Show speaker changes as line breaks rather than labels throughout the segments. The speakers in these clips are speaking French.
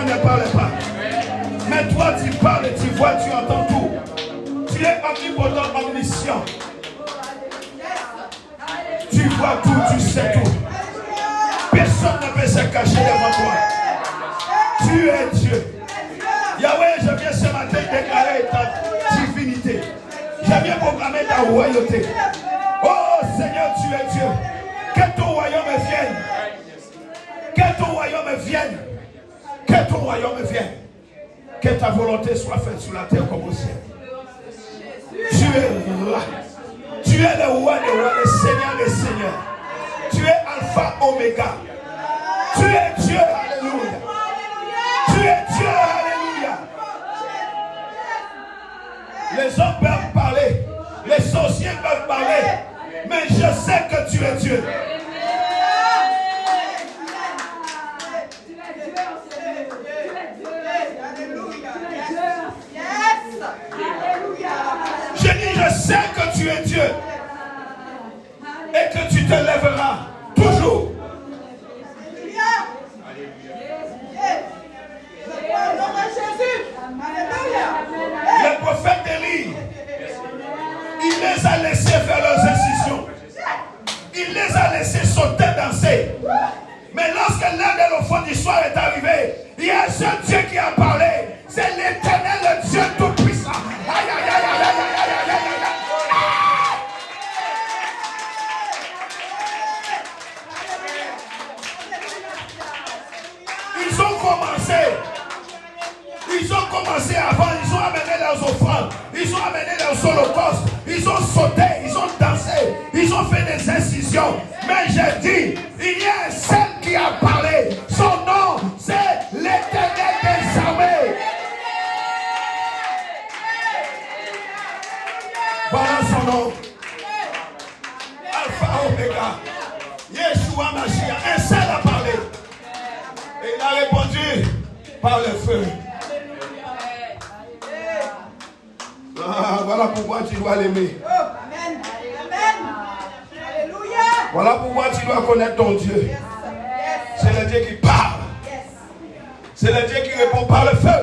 ne parle pas. Mais toi, tu parles, tu vois, tu entends tout. Tu es omnipotent, omniscient. Tu vois tout, tu sais tout. Personne ne peut se cacher devant toi. Tu es Dieu. Yahweh, je viens ce matin déclarer ta divinité. Je viens proclamer ta royauté. Oh Seigneur, tu es Dieu. Que ton royaume vienne. Que ton royaume vienne. Que ton royaume vienne. Que ta volonté soit faite sur la terre comme au ciel. Tu es là. Tu es le roi des rois, le Seigneur des seigneurs. Tu es Alpha, Oméga. Tu es Dieu, alléluia. Tu es Dieu, alléluia. Les hommes peuvent parler, les sorciers peuvent parler, mais je sais que tu es Dieu. Je dis, je sais que tu es Dieu et que tu te lèveras toujours. Le prophète Élie, il les a laissés faire leurs incisions. Il les a laissés sauter, danser. Mais lorsque l'heure de l'offrande du soir est arrivé, il y a un seul Dieu qui a parlé. C'est l'Éternel, le Dieu tout-puissant. Aïe, aïe, aïe, aïe, aïe, aïe, aïe, aïe, aïe. Ils ont commencé avant, ils ont amené leurs offrandes, ils ont amené leurs holocaustes, ils ont sauté, ils ont dansé, ils ont fait des incisions. Mais j'ai dit, il y a un seul qui a parlé. Son nom, c'est l'Éternel des armées. Voilà son nom. Alpha Omega. Yeshua Mashiach. Un seul a parlé. Et il a répondu par le feu. Ah, voilà pourquoi tu dois l'aimer.
Amen. Amen. Alléluia.
Voilà pourquoi tu dois connaître ton Dieu. C'est le Dieu qui parle. C'est le Dieu qui répond par le feu.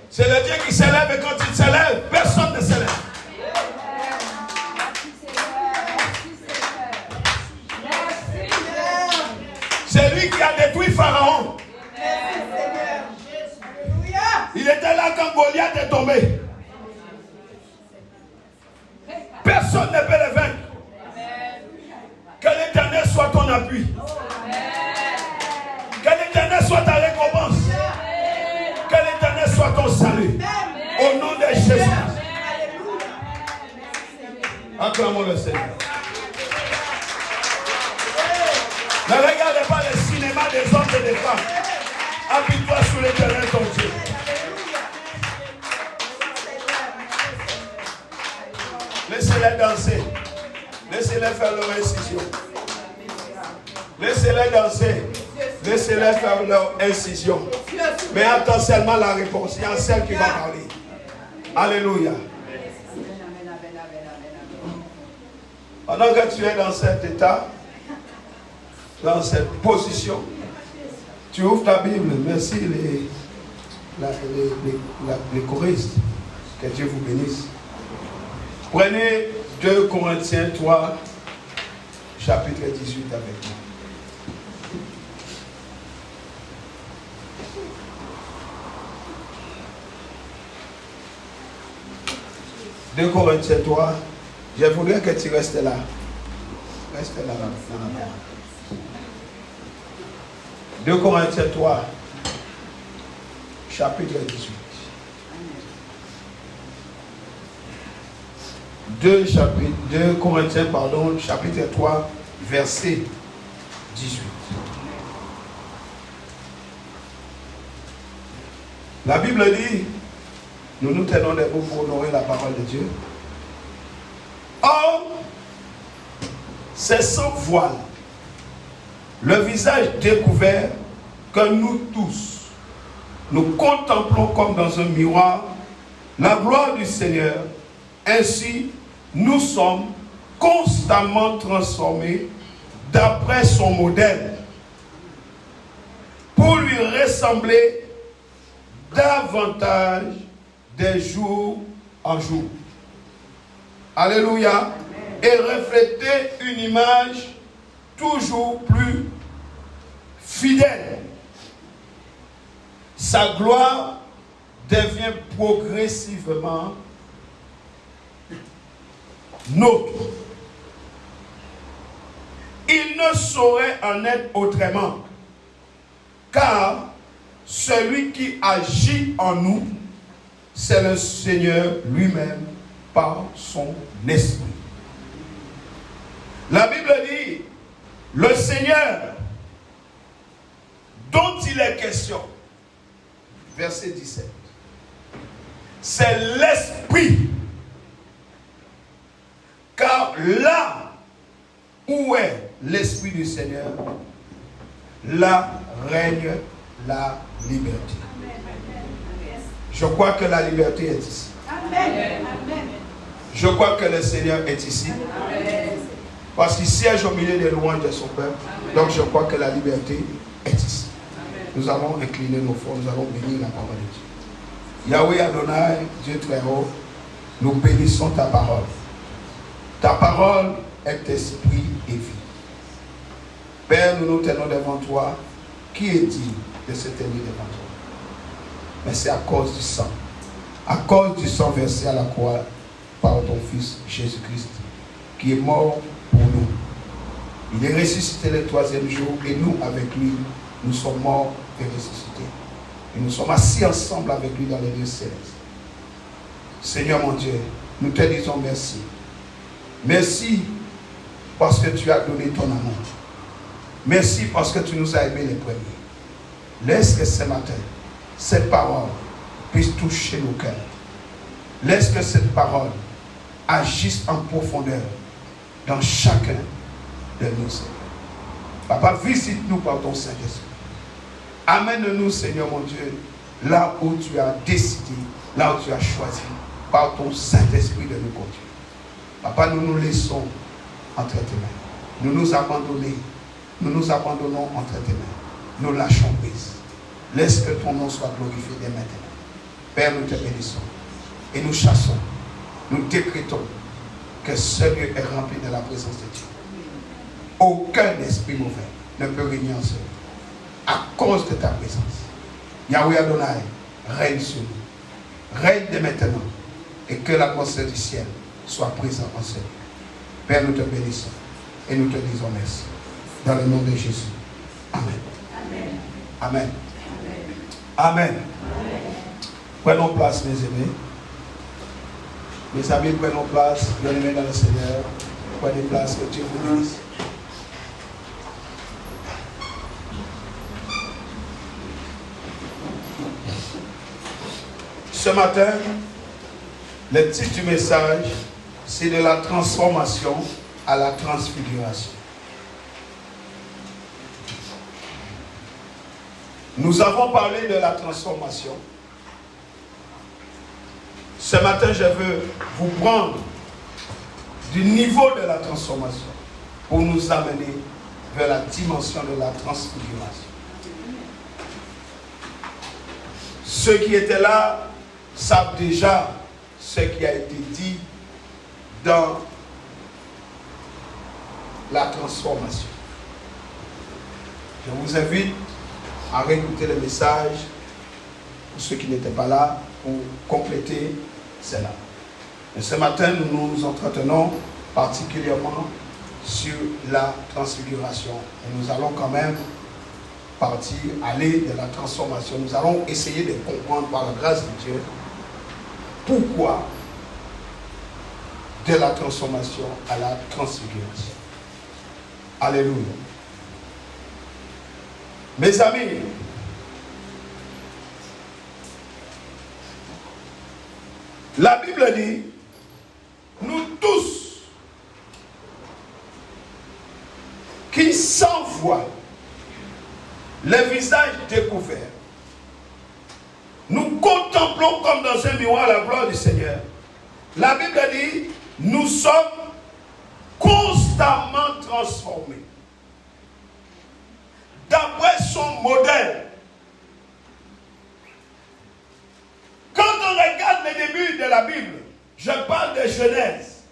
C'est le Dieu qui s'élève et quand il s'élève, personne ne s'élève. C'est lui qui a détruit Pharaon. Il était là quand Goliath est tombé. Personne ne peut le vaincre. Que l'Éternel soit ton appui. Que l'Éternel soit ta récompense. Que l'Éternel soit ton salut. Au nom de Jésus. Acclamons le Seigneur. Ne regardez pas le cinéma des hommes et des femmes. Appuie-toi sur l'Éternel ton Dieu. Laissez-les danser. Laissez-les faire leur incision. Laissez-les danser. Laissez-les faire leur incision. Mais attends seulement la réponse. Il y a celle qui va parler. Alléluia. Pendant que tu es dans cet état, dans cette position, tu ouvres ta Bible. Merci les choristes. Que Dieu vous bénisse. Prenez 2 Corinthiens 3, chapitre 18 avec moi. 2 Corinthiens 3, je voudrais que tu restes là. Reste là, dans la main. 2 Corinthiens 3, chapitre 18. 2 Corinthiens, chapitre 3, verset 18. La Bible dit, nous nous tenons debout pour honorer la parole de Dieu. Or, c'est sans voile, le visage découvert, que nous tous, nous contemplons comme dans un miroir la gloire du Seigneur. Ainsi, nous sommes constamment transformés d'après son modèle, pour lui ressembler davantage de jour en jour. Alléluia. Et refléter une image toujours plus fidèle. Sa gloire devient progressivement nôtre. Il ne saurait en être autrement, car celui qui agit en nous, c'est le Seigneur lui-même par son esprit. La Bible dit, le Seigneur dont il est question, verset 17, c'est l'Esprit. Car là où est l'Esprit du Seigneur, là règne la liberté. Je crois que la liberté est ici. Je crois que le Seigneur est ici. Parce qu'il siège au milieu des louanges de son peuple. Donc je crois que la liberté est ici. Nous allons incliner nos fronts, nous allons bénir la parole de Dieu. Yahweh Adonai, Dieu très haut, nous bénissons ta parole. Ta parole est esprit et vie. Père, nous nous tenons devant toi. Qui est digne de se tenir devant toi? Mais c'est à cause du sang. À cause du sang versé à la croix par ton Fils Jésus-Christ, qui est mort pour nous. Il est ressuscité le 3e jour et nous, avec lui, nous sommes morts et ressuscités. Et nous sommes assis ensemble avec lui dans les lieux célestes. Seigneur mon Dieu, nous te disons merci. Merci parce que tu as donné ton amour. Merci parce que tu nous as aimés les premiers. Laisse que ce matin, cette parole puisse toucher nos cœurs. Laisse que cette parole agisse en profondeur dans chacun de nous, Seigneur. Papa, visite-nous par ton Saint-Esprit. Amène-nous, Seigneur mon Dieu, là où tu as décidé, là où tu as choisi, par ton Saint-Esprit de nous conduire. Papa, nous nous laissons entre tes mains. Nous nous abandonnons entre tes mains. Nous lâchons prise. Laisse que ton nom soit glorifié dès maintenant. Père, nous te bénissons. Et nous chassons. Nous décrétons que ce lieu est rempli de la présence de Dieu. Aucun esprit mauvais ne peut régner en ce lieu. À cause de ta présence. Yahweh Adonai, règne sur nous. Règne dès maintenant. Et que l'atmosphère du ciel soit présente en ce lieu. Père, nous te bénissons. Et nous te disons merci. Dans le nom de Jésus. Amen. Amen. Amen. Amen. Prenons place, mes amis. Mes amis, prenons place. Bien-aimés dans le Seigneur. Prenez place, que Dieu vous bénisse. Ce matin, le titre du message, c'est de la transformation à la transfiguration. Nous avons parlé de la transformation. Ce matin, je veux vous prendre du niveau de la transformation pour nous amener vers la dimension de la transfiguration. Ceux qui étaient là savent déjà ce qui a été dit dans la transformation. Je vous invite à réécouter le message pour ceux qui n'étaient pas là pour compléter cela. Et ce matin, nous nous entretenons particulièrement sur la transfiguration. Et nous allons quand même aller de la transformation. Nous allons essayer de comprendre par la grâce de Dieu pourquoi de la transformation à la transfiguration. Alléluia. Mes amis, la Bible dit, nous tous qui sans voile, le visage découvert, nous contemplons comme dans un miroir la gloire du Seigneur. La Bible dit, nous sommes constamment transformés d'après son modèle la Bible, je parle de Genèse.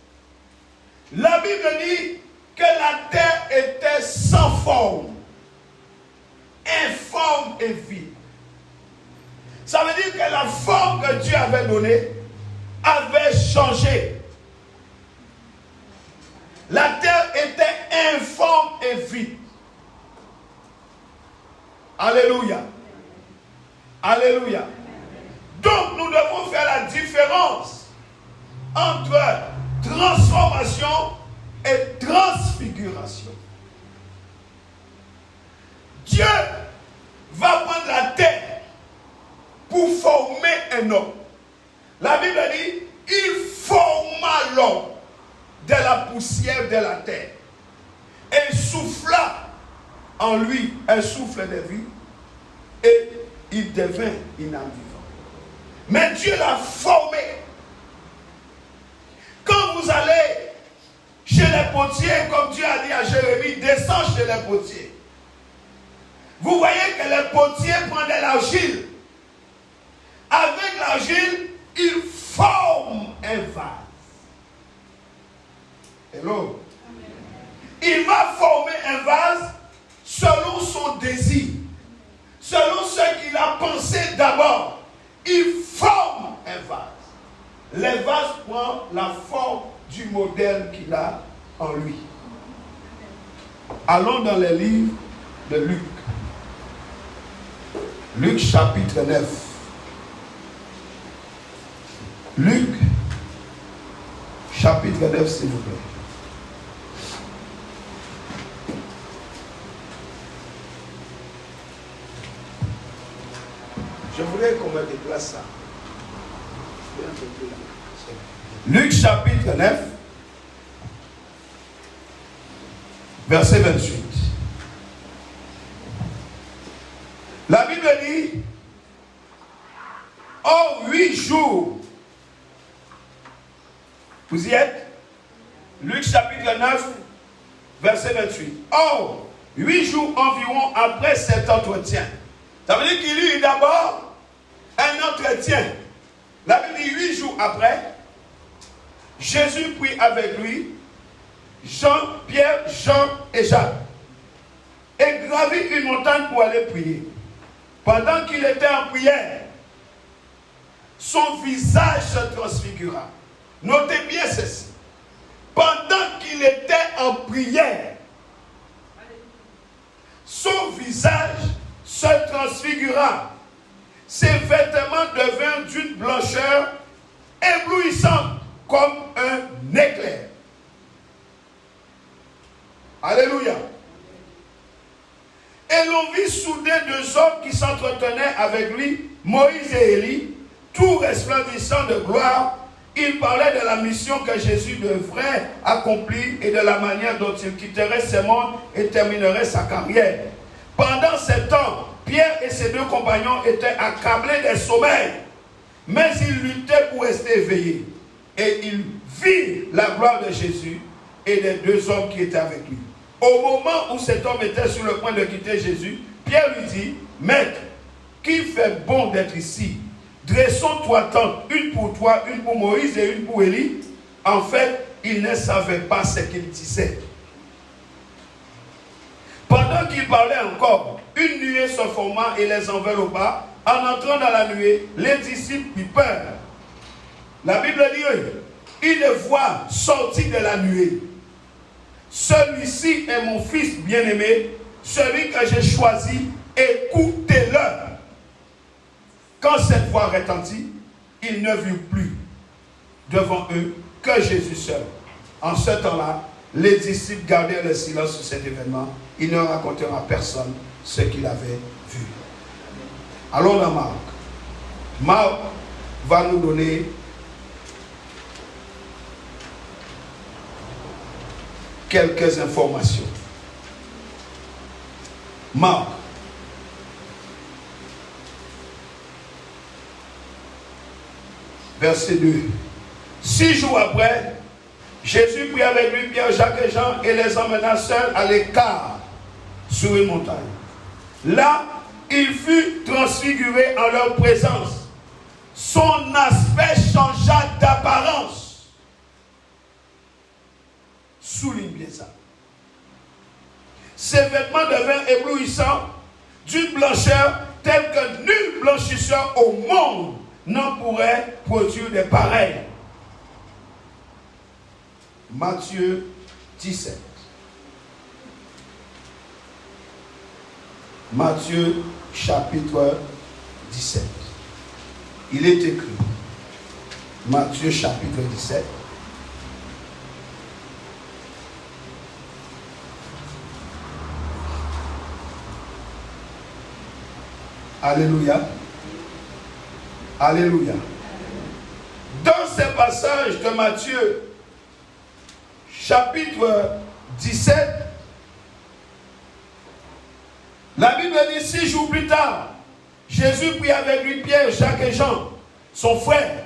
La Bible dit que la terre était sans forme, informe et vide. Ça veut dire que la forme que Dieu avait donnée avait changé. La terre était informe et vide. Alléluia. Alléluia. Donc nous devons faire la différence entre transformation et transfiguration. Dieu va prendre la terre pour former un homme. La Bible dit, il forma l'homme de la poussière de la terre et souffla en lui un souffle de vie et il devint une âme vivante. Mais Dieu l'a formé. Quand vous allez chez les potiers, comme Dieu a dit à Jérémie, descends chez les potiers. Vous voyez que les potiers prenaient l'argile. Avec l'argile, ils forment un vase. Hello. Il va former un vase selon son désir, selon ce qu'il a pensé d'abord. Il forme un vase. Le vase prend la forme du modèle qu'il a en lui. Allons dans les livres de Luc. Luc chapitre 9. Luc chapitre 9, s'il vous plaît. Je voulais qu'on me déplace ça. Luc chapitre 9, verset 28. La Bible dit, en 8 jours, vous y êtes? Luc chapitre 9, verset 28. Or, 8 jours environ après cet entretien. Ça veut dire qu'il y eut d'abord un entretien. La Bible dit 8 jours après, Jésus prit avec lui Jean, Pierre, Jean et Jacques et gravit une montagne pour aller prier. Pendant qu'il était en prière, son visage se transfigura. Notez bien ceci. Pendant qu'il était en prière, son visage se transfigura. Ses vêtements devinrent d'une blancheur éblouissante comme un éclair. Alléluia. Et l'on vit soudain 2 hommes qui s'entretenaient avec lui, Moïse et Élie, tout resplendissant de gloire. Ils parlaient de la mission que Jésus devrait accomplir et de la manière dont il quitterait ce monde et terminerait sa carrière. Pendant ce temps, Pierre et ses 2 compagnons étaient accablés d'un sommeil, mais ils luttaient pour rester éveillés. Et ils virent la gloire de Jésus et des 2 hommes qui étaient avec lui. Au moment où cet homme était sur le point de quitter Jésus, Pierre lui dit, « Maître, qu'il fait bon d'être ici. Dressons 3 tentes, une pour toi, une pour Moïse et une pour Élie. » En fait, il ne savait pas ce qu'il disait. Pendant qu'il parlait encore, une nuée se forma et les enveloppa. En entrant dans la nuée, les disciples eurent peur. La Bible dit, une voix sortit de la nuée. Celui-ci est mon fils bien-aimé, celui que j'ai choisi, écoutez-le. Quand cette voix retentit, ils ne virent plus devant eux que Jésus seul. En ce temps-là, les disciples gardèrent le silence sur cet événement. Ils ne racontèrent à personne ce qu'ils avaient vu. Allons dans Marc. Marc va nous donner quelques informations. Marc. Verset 2. 6 jours après, Jésus prit avec lui Pierre, Jacques et Jean et les emmena seuls à l'écart sur une montagne. Là, il fut transfiguré en leur présence. son aspect changea d'apparence. Souligne bien ça. Ses vêtements devinrent éblouissants, d'une blancheur telle que nul blanchisseur au monde n'en pourrait produire des pareils. Matthieu 17. Matthieu chapitre 17. Il est écrit. Matthieu chapitre 17. Alléluia. Alléluia. Dans ces passages de Matthieu, chapitre 17, la Bible dit 6 jours plus tard, Jésus prit avec lui Pierre, Jacques et Jean, son frère,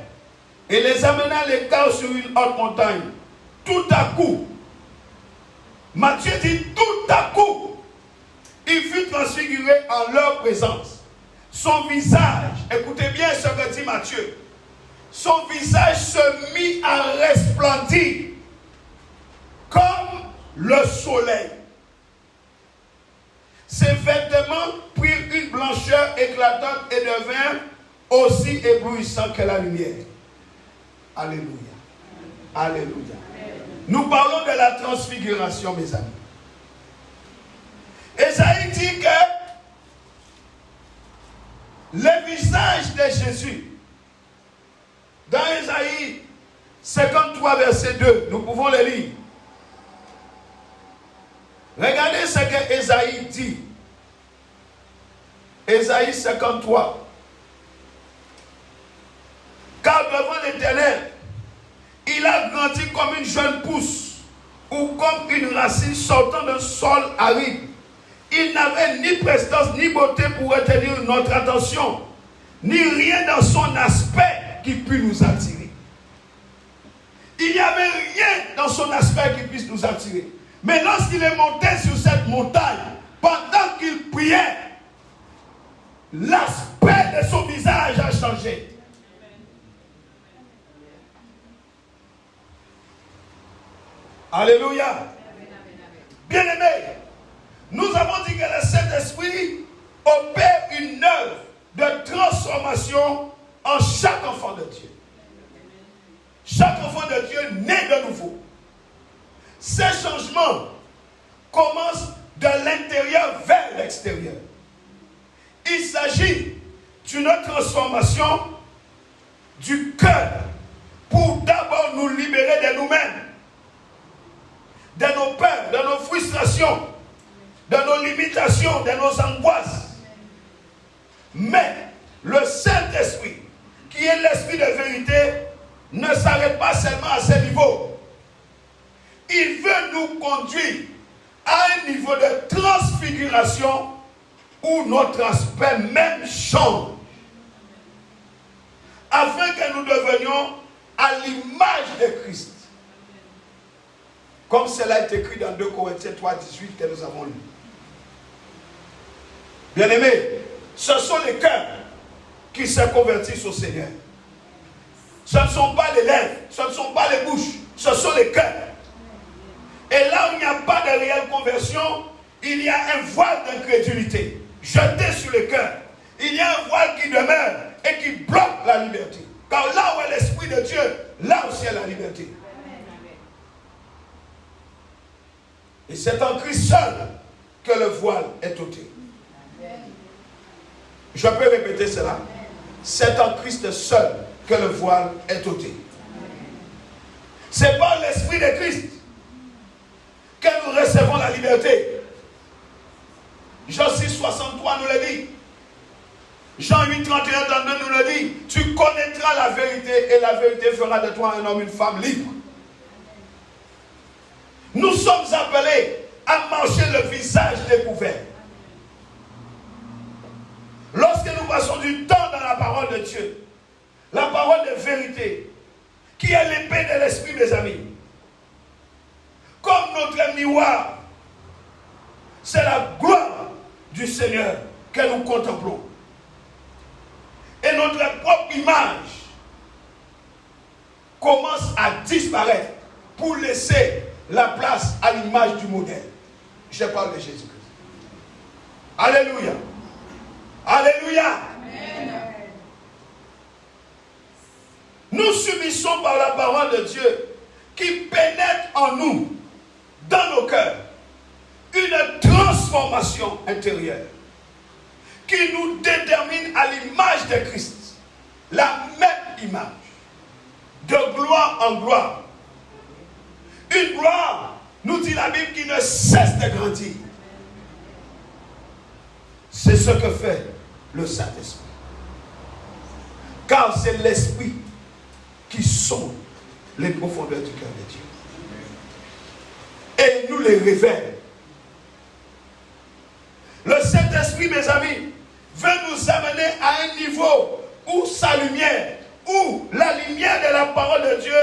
et les amena à l'écart sur une haute montagne. Tout à coup, Matthieu dit tout à coup, il fut transfiguré en leur présence. Son visage, écoutez bien ce que dit Matthieu, son visage se mit à resplendir comme le soleil. Ses vêtements prirent une blancheur éclatante et devinrent aussi éblouissants que la lumière. Alléluia. Alléluia. Nous parlons de la transfiguration, mes amis. Ésaïe dit que le visage de Jésus, dans Ésaïe 53, verset 2, nous pouvons le lire. Regardez ce que Ésaïe dit. Ésaïe 53. Car devant l'Éternel, il a grandi comme une jeune pousse ou comme une racine sortant d'un sol aride. Il n'avait ni prestance ni beauté pour retenir notre attention, ni rien dans son aspect qui puisse nous attirer. Il n'y avait rien dans son aspect qui puisse nous attirer. Mais lorsqu'il est monté sur cette montagne, pendant qu'il priait, l'aspect de son visage a changé. Alléluia. Bien-aimés, nous avons dit que le Saint-Esprit opère une œuvre de transformation en chaque enfant de Dieu. Chaque enfant de Dieu naît de nouveau. Ces changements commencent de l'intérieur vers l'extérieur. Il s'agit d'une transformation du cœur pour d'abord nous libérer de nous-mêmes, de nos peurs, de nos frustrations, de nos limitations, de nos angoisses. Mais le Saint-Esprit, qui est l'Esprit de vérité, ne s'arrête pas seulement à ce niveau. Il veut nous conduire à un niveau de transfiguration où notre aspect même change, afin que nous devenions à l'image de Christ. Comme cela est écrit dans 2 Corinthiens 3, 18 que nous avons lu. Bien-aimés, ce sont les cœurs qui se convertissent au Seigneur. Ce ne sont pas les lèvres, ce ne sont pas les bouches, ce sont les cœurs. Et là où il n'y a pas de réelle conversion, il y a un voile d'incrédulité jeté sur le cœur. Il y a un voile qui demeure et qui bloque la liberté. Car là où est l'Esprit de Dieu, là aussi est la liberté. Et c'est en Christ seul que le voile est ôté. Je peux répéter cela. C'est en Christ seul que le voile est ôté. C'est par l'Esprit de Christ que nous recevons la liberté. Jean 6, 63 nous le dit. Jean 8, 31, 32 nous le dit. Tu connaîtras la vérité et la vérité fera de toi un homme, une femme libre. Nous sommes appelés à marcher le visage découvert. Lorsque nous passons du temps dans la parole de Dieu, la parole de vérité, qui est l'épée de l'esprit, mes amis, comme notre miroir, c'est la gloire du Seigneur que nous contemplons. Et notre propre image commence à disparaître pour laisser la place à l'image du modèle. Je parle de Jésus-Christ. Alléluia. Alléluia. Amen. Nous subissons par la parole de Dieu qui pénètre en nous, dans nos cœurs, une transformation intérieure qui nous détermine à l'image de Christ, la même image, de gloire en gloire. Une gloire, nous dit la Bible, qui ne cesse de grandir. C'est ce que fait le Saint-Esprit. Car c'est l'Esprit qui sonde les profondeurs du cœur de Dieu. Et il nous les révèle. Le Saint-Esprit, mes amis, veut nous amener à un niveau où sa lumière, où la lumière de la parole de Dieu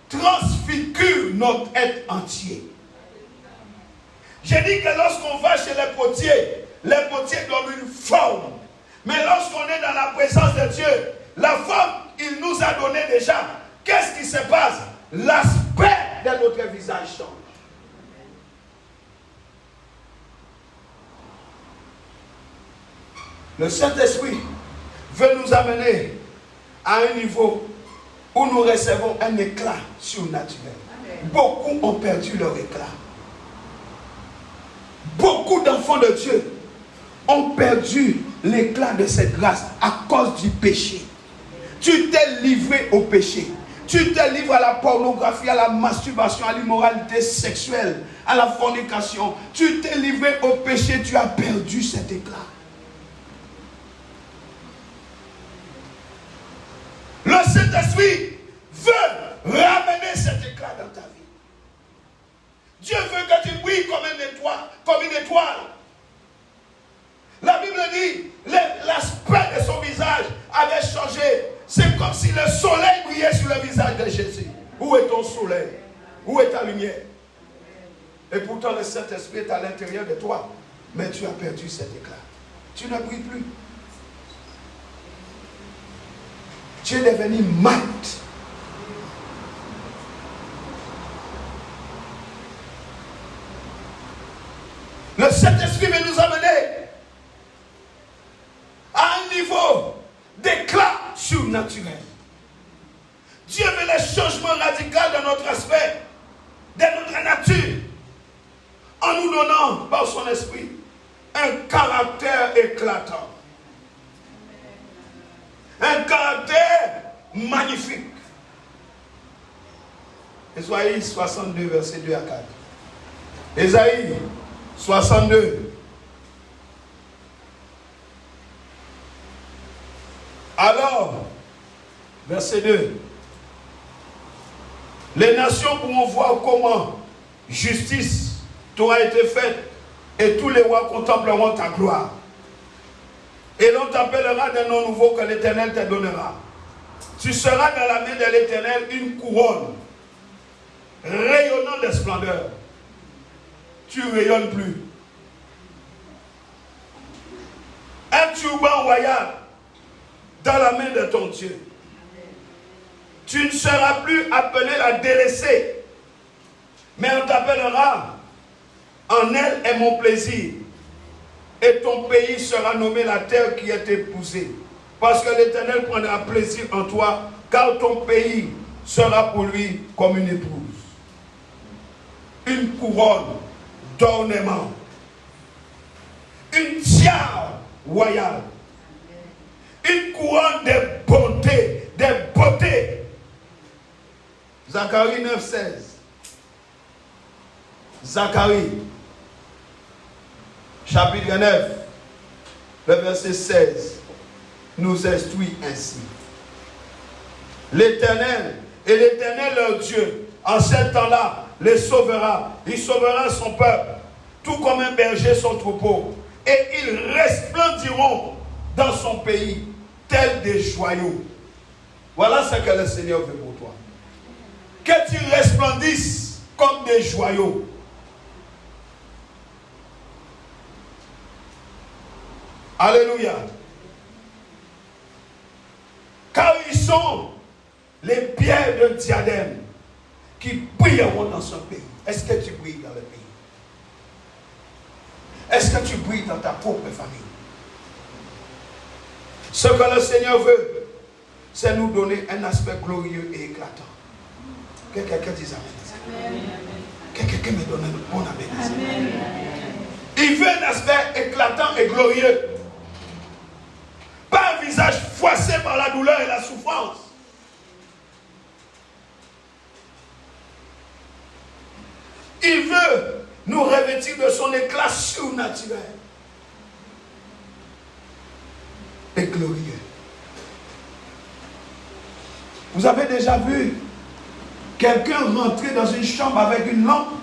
transfigure notre être entier. J'ai dit que lorsqu'on va chez les potiers donnent une forme. Mais lorsqu'on est dans la présence de Dieu, la forme, il nous a donné déjà. Qu'est-ce qui se passe? L'aspect de notre visage change. Le Saint-Esprit veut nous amener à un niveau où nous recevons un éclat surnaturel. Beaucoup ont perdu leur éclat. Beaucoup d'enfants de Dieu ont perdu l'éclat de cette grâce à cause du péché. Tu t'es livré au péché. Tu te livres à la pornographie, à la masturbation, à l'immoralité sexuelle, à la fornication. Tu t'es livré au péché, tu as perdu cet éclat. Le Saint-Esprit veut ramener cet éclat dans ta vie. Dieu veut que tu brilles comme une étoile. La Bible dit, l'aspect de son visage avait changé. C'est comme si le soleil brillait sur le visage de Jésus. Où est ton soleil? Où est ta lumière? Et pourtant le Saint-Esprit est à l'intérieur de toi. Mais tu as perdu cet éclat. Tu ne brilles plus. Tu es devenu mat. Le Saint-Esprit veut nous amener à un niveau d'éclat surnaturel. Dieu veut le changement radical de notre aspect, de notre nature, en nous donnant par son esprit un caractère éclatant. Un caractère magnifique. Ésaïe 62, verset 2 à 4. Ésaïe 62. Alors, verset 2. Les nations pourront voir comment justice t'aura été faite et tous les rois contempleront ta gloire. Et l'on t'appellera d'un nom nouveau que l'Éternel te donnera. Tu seras dans la main de l'Éternel une couronne rayonnant de splendeur. Tu ne rayonnes plus. Un turban royal dans la main de ton Dieu. Tu ne seras plus appelé la délaissée, mais on t'appellera en elle est mon plaisir. Et ton pays sera nommé la terre qui est épousée. Parce que l'Éternel prendra plaisir en toi, car ton pays sera pour lui comme une épouse. Une couronne d'ornement. Une tiare royale. Une couronne de bonté, de beauté. Zacharie 9, 16. Zacharie chapitre 9, le verset 16, nous instruit ainsi. L'Éternel, et l'Éternel leur Dieu, en ce temps-là, les sauvera. Il sauvera son peuple, tout comme un berger son troupeau. Et ils resplendiront dans son pays, tels des joyaux. Voilà ce que le Seigneur veut pour toi. Que tu resplendisses comme des joyaux. Alléluia. Car ils sont les pierres de diadème qui brilleront dans son pays. Est-ce que tu brilles dans le pays? Est-ce que tu brilles dans ta propre famille? Ce que le Seigneur veut, c'est nous donner un aspect glorieux et éclatant. Que quelqu'un dise amen. Que quelqu'un me donne un bon amen. Il veut un aspect éclatant et glorieux. Pas un visage froissé par la douleur et la souffrance. Il veut nous revêtir de son éclat surnaturel et glorieux. Vous avez déjà vu quelqu'un rentrer dans une chambre avec une lampe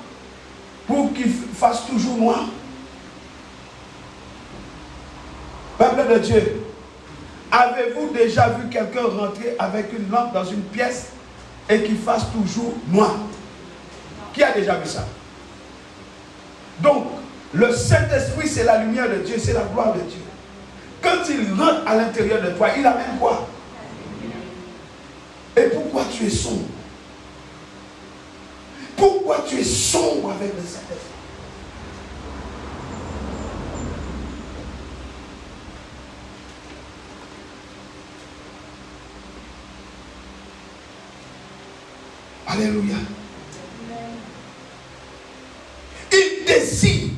pour qu'il fasse toujours noir? Peuple de Dieu, avez-vous déjà vu quelqu'un rentrer avec une lampe dans une pièce et qu'il fasse toujours noir? Qui a déjà vu ça? Donc, le Saint-Esprit, c'est la lumière de Dieu, c'est la gloire de Dieu. Quand il rentre à l'intérieur de toi, il amène quoi? Et pourquoi tu es sombre? Pourquoi tu es sombre avec le Saint-Esprit? Alléluia. Il désire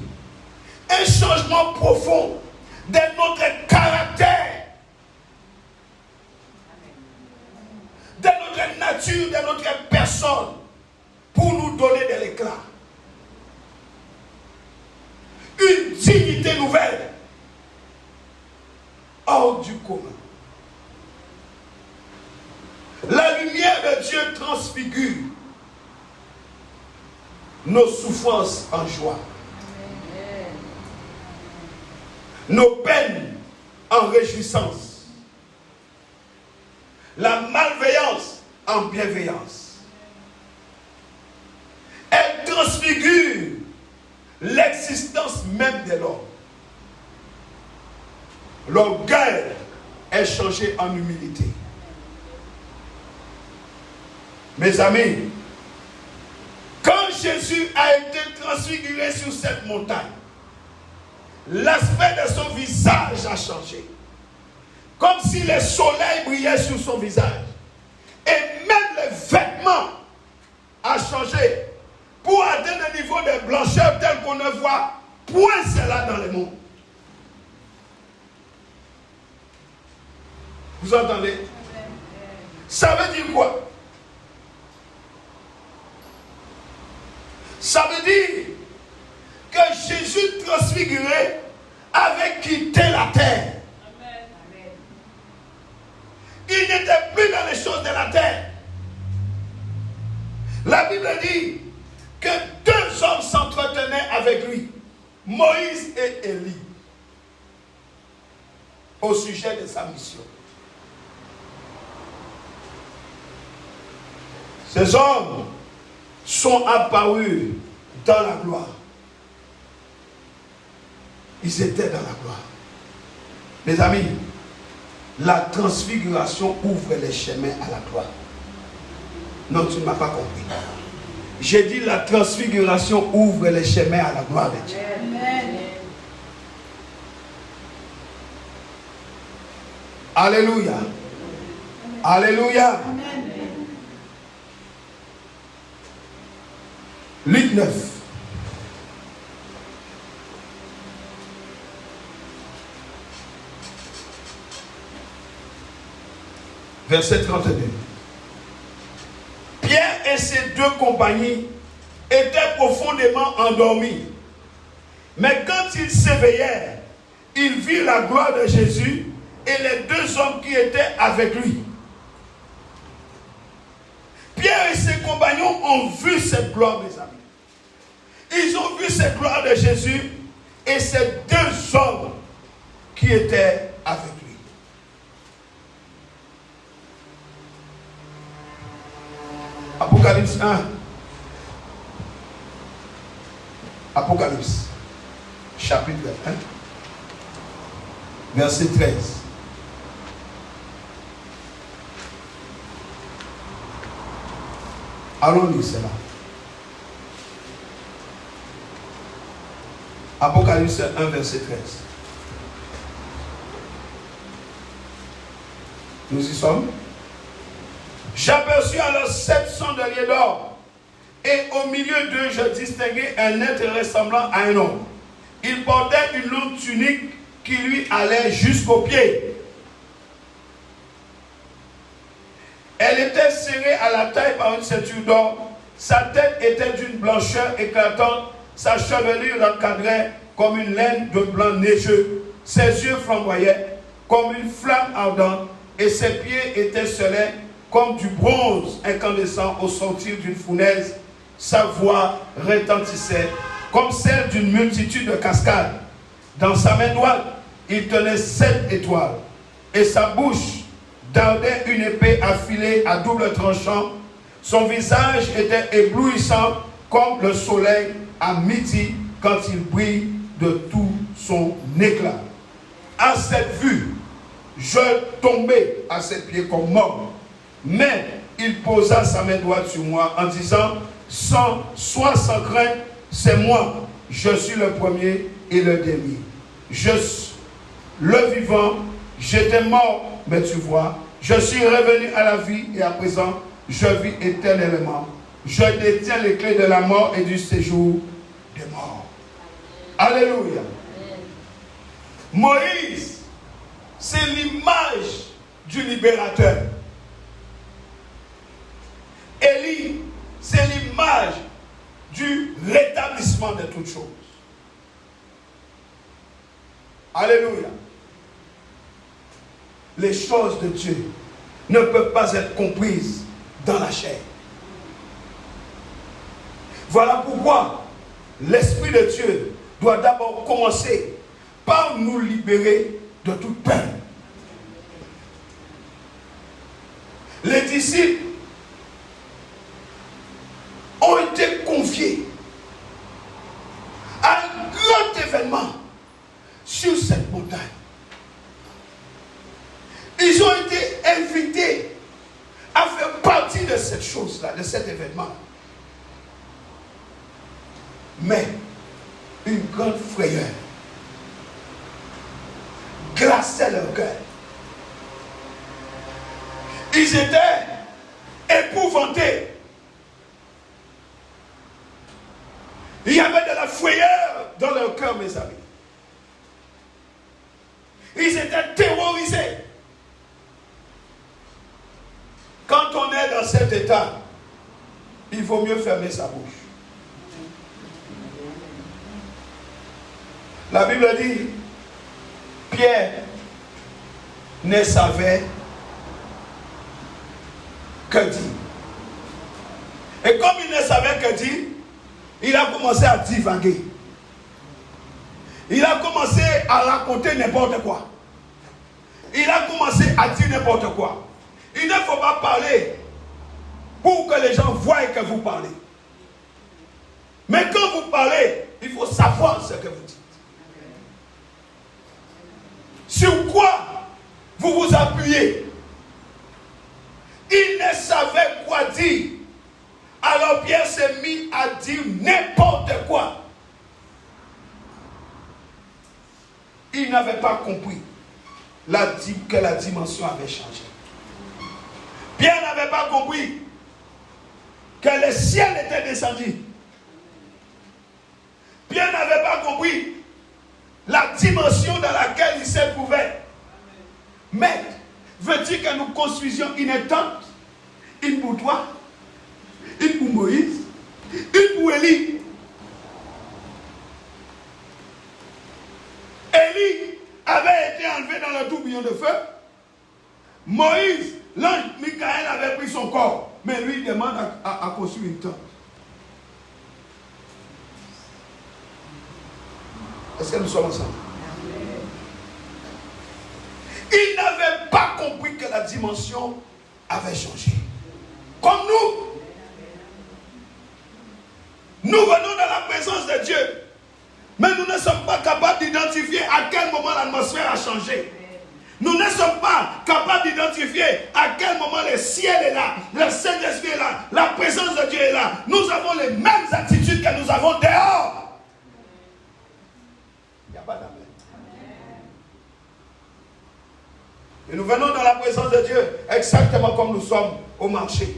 un changement profond de notre caractère, de notre nature, de notre personne, pour nous donner de l'éclat. Une dignité nouvelle, hors du commun. La lumière de Dieu transfigure nos souffrances en joie, nos peines en réjouissance, la malveillance en bienveillance. Elle transfigure l'existence même de l'homme. L'orgueil est changé en humilité. Mes amis, quand Jésus a été transfiguré sur cette montagne, l'aspect de son visage a changé. Comme si le soleil brillait sur son visage. Et même les vêtements ont changé pour atteindre un niveau de blancheur tel qu'on ne voit point cela dans le monde. Vous entendez? Ça veut dire quoi? Ça veut dire que Jésus transfiguré avait quitté la terre. Amen. Il n'était plus dans les choses de la terre. La Bible dit que deux hommes s'entretenaient avec lui, Moïse et Élie, au sujet de sa mission. Ces hommes sont apparus dans la gloire. Ils étaient dans la gloire. Mes amis, la transfiguration ouvre les chemins à la gloire. Non, tu ne m'as pas compris. J'ai dit la transfiguration ouvre les chemins à la gloire de Dieu. Amen. Alléluia. Alléluia. Amen. Luc 9. Verset 32. Pierre et ses deux compagnies étaient profondément endormis. Mais quand ils s'éveillèrent, ils virent la gloire de Jésus et les deux hommes qui étaient avec lui. Pierre et ses compagnons ont vu cette gloire, mes amis. Ils ont vu cette gloire de Jésus et ces deux hommes qui étaient avec lui. Apocalypse 1. Apocalypse, chapitre 1, verset 13. Allons lire cela. Apocalypse 1, verset 13. Nous y sommes. J'aperçus alors 700 deniers d'or, et au milieu d'eux, je distinguai un être ressemblant à un homme. Il portait une longue tunique qui lui allait jusqu'aux pieds. Elle était serrée à la taille par une ceinture d'or. Sa tête était d'une blancheur éclatante. Sa chevelure l'encadrait comme une laine de blanc neigeux. Ses yeux flamboyaient comme une flamme ardente. Et ses pieds étaient scellés comme du bronze incandescent au sortir d'une fournaise. Sa voix retentissait comme celle d'une multitude de cascades. Dans sa main droite, il tenait 7 étoiles. Et sa bouche dardait une épée affilée à double tranchant. Son visage était éblouissant comme le soleil à midi quand il brille de tout son éclat. À cette vue, je tombai à ses pieds comme mort. Mais il posa sa main droite sur moi en disant, sois sans crainte, c'est moi. Je suis le premier et le dernier. Le vivant, j'étais mort, mais tu vois, je suis revenu à la vie et à présent, je vis éternellement. Je détiens les clés de la mort et du séjour des morts. Alléluia. Moïse, c'est l'image du libérateur. Élie, c'est l'image du rétablissement de toutes choses. Alléluia. Les choses de Dieu ne peuvent pas être comprises dans la chair. Voilà pourquoi l'Esprit de Dieu doit d'abord commencer par nous libérer de toute peine. Les disciples ont été confiés à un grand événement sur cette montagne. Ils ont été invités à faire partie de cette chose-là, de cet événement. Mais une grande frayeur glaçait leur cœur. Ils étaient épouvantés. Il y avait de la frayeur dans leur cœur, mes amis. Ils étaient terrorisés. Quand on est dans cet état, il vaut mieux fermer sa bouche. La Bible dit, Pierre ne savait que dire. Et comme il ne savait que dire, il a commencé à divaguer. Il a commencé à raconter n'importe quoi. Il a commencé à dire n'importe quoi. Il ne faut pas parler pour que les gens voient que vous parlez. Mais quand vous parlez, il faut savoir ce que vous dites. Sur quoi vous vous appuyez. Il ne savait quoi dire. Alors Pierre s'est mis à dire n'importe quoi. Il n'avait pas compris que la dimension avait changé. Pierre n'avait pas compris que le ciel était descendu. Pierre n'avait pas compris la dimension dans laquelle il se trouvait. Mais, veux-tu que nous construisions une tente, une pour toi, une pour Moïse, une pour Élie. Élie avait été enlevé dans le tourbillon de feu. Moïse, l'ange Michael avait pris son corps, mais lui il demande à construire une tente. Est-ce que nous sommes ensemble? Il n'avait pas compris que la dimension avait changé. Comme nous. Nous venons dans la présence de Dieu. Mais nous ne sommes pas capables d'identifier à quel moment l'atmosphère a changé. Nous ne sommes pas capables d'identifier identifier à quel moment le ciel est là, le Saint-Esprit est là, la présence de Dieu est là. Nous avons les mêmes attitudes que nous avons dehors. Il n'y a pas d'amen. Et nous venons dans la présence de Dieu exactement comme nous sommes au marché.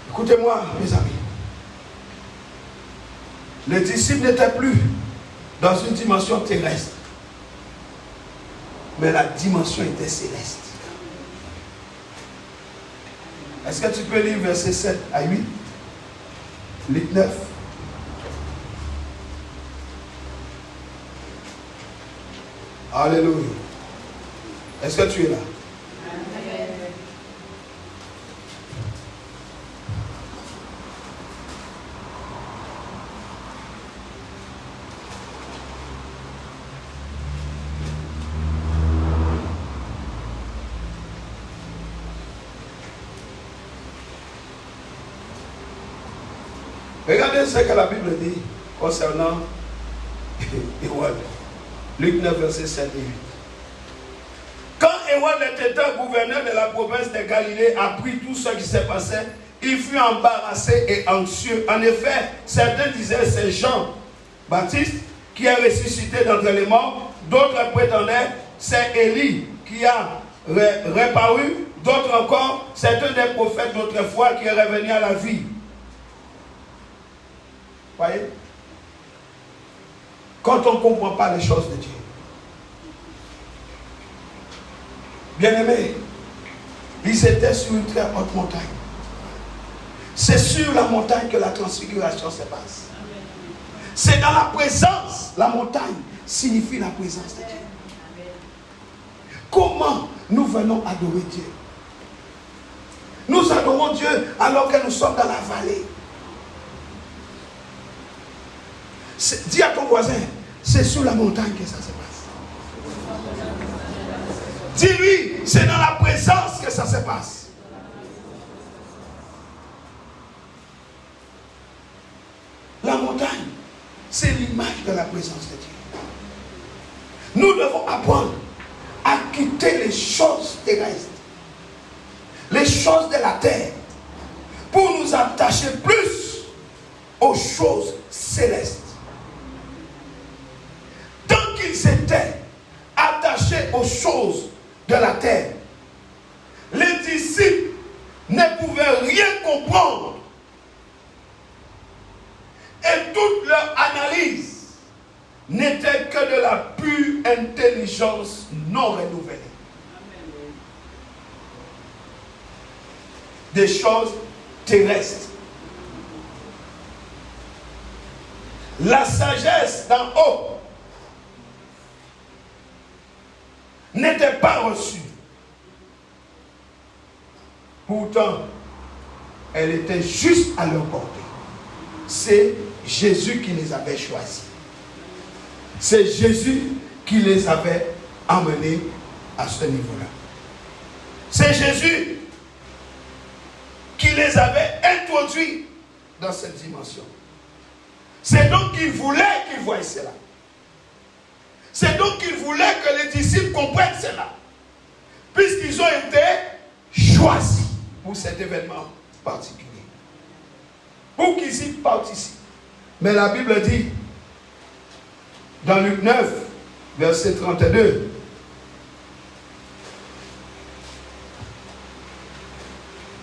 Écoutez-moi, mes amis. Les disciples n'étaient plus dans une dimension terrestre, mais la dimension était céleste. Est-ce que tu peux lire verset 7 à 8? Luc 9. Alléluia. Est-ce que tu es là? Regardez ce que la Bible dit concernant Hérode. Luc 9, verset 7 et 8. Quand Hérode était gouverneur de la province de Galilée, apprit tout ce qui s'est passé, il fut embarrassé et anxieux. En effet, certains disaient c'est Jean-Baptiste qui est ressuscité d'entre les morts, d'autres prétendaient c'est Élie qui a reparu, d'autres encore c'est un des prophètes d'autrefois qui est revenu à la vie. Voyez? Quand on ne comprend pas les choses de Dieu. Bien-aimés, ils étaient sur une très haute montagne. C'est sur la montagne que la transfiguration se passe. C'est dans la présence. La montagne signifie la présence de Dieu. Comment nous venons adorer Dieu? Nous adorons Dieu alors que nous sommes dans la vallée. Dis à ton voisin, c'est sur la montagne que ça se passe. Dis-lui, c'est dans la présence que ça se passe. La montagne, c'est l'image de la présence de Dieu. Nous devons apprendre à quitter les choses terrestres, les choses de la terre, pour nous attacher plus aux choses célestes. Tant qu'ils étaient attachés aux choses de la terre, les disciples ne pouvaient rien comprendre. Et toute leur analyse n'était que de la pure intelligence non renouvelée. Des choses terrestres. La sagesse d'en haut n'était pas reçue. Pourtant, elle était juste à leur portée. C'est Jésus qui les avait choisis. C'est Jésus qui les avait emmenés à ce niveau-là. C'est Jésus qui les avait introduits dans cette dimension. C'est donc qu'il voulait qu'ils voient cela. C'est donc qu'il voulait que les disciples comprennent cela. Puisqu'ils ont été choisis pour cet événement particulier. Pour qu'ils y participent. Mais la Bible dit, dans Luc 9, verset 32,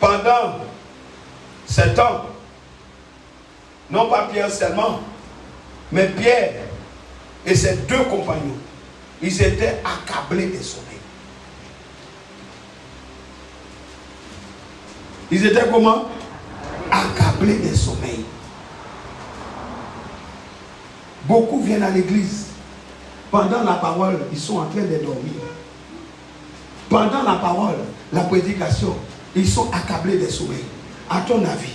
pendant 7 ans, non pas Pierre seulement, mais Pierre et ses 2 compagnons, ils étaient accablés de sommeil. Ils étaient comment? Accablés de sommeil. Beaucoup viennent à l'église. Pendant la parole, ils sont en train de dormir. Pendant la parole, la prédication, ils sont accablés de sommeil. À ton avis,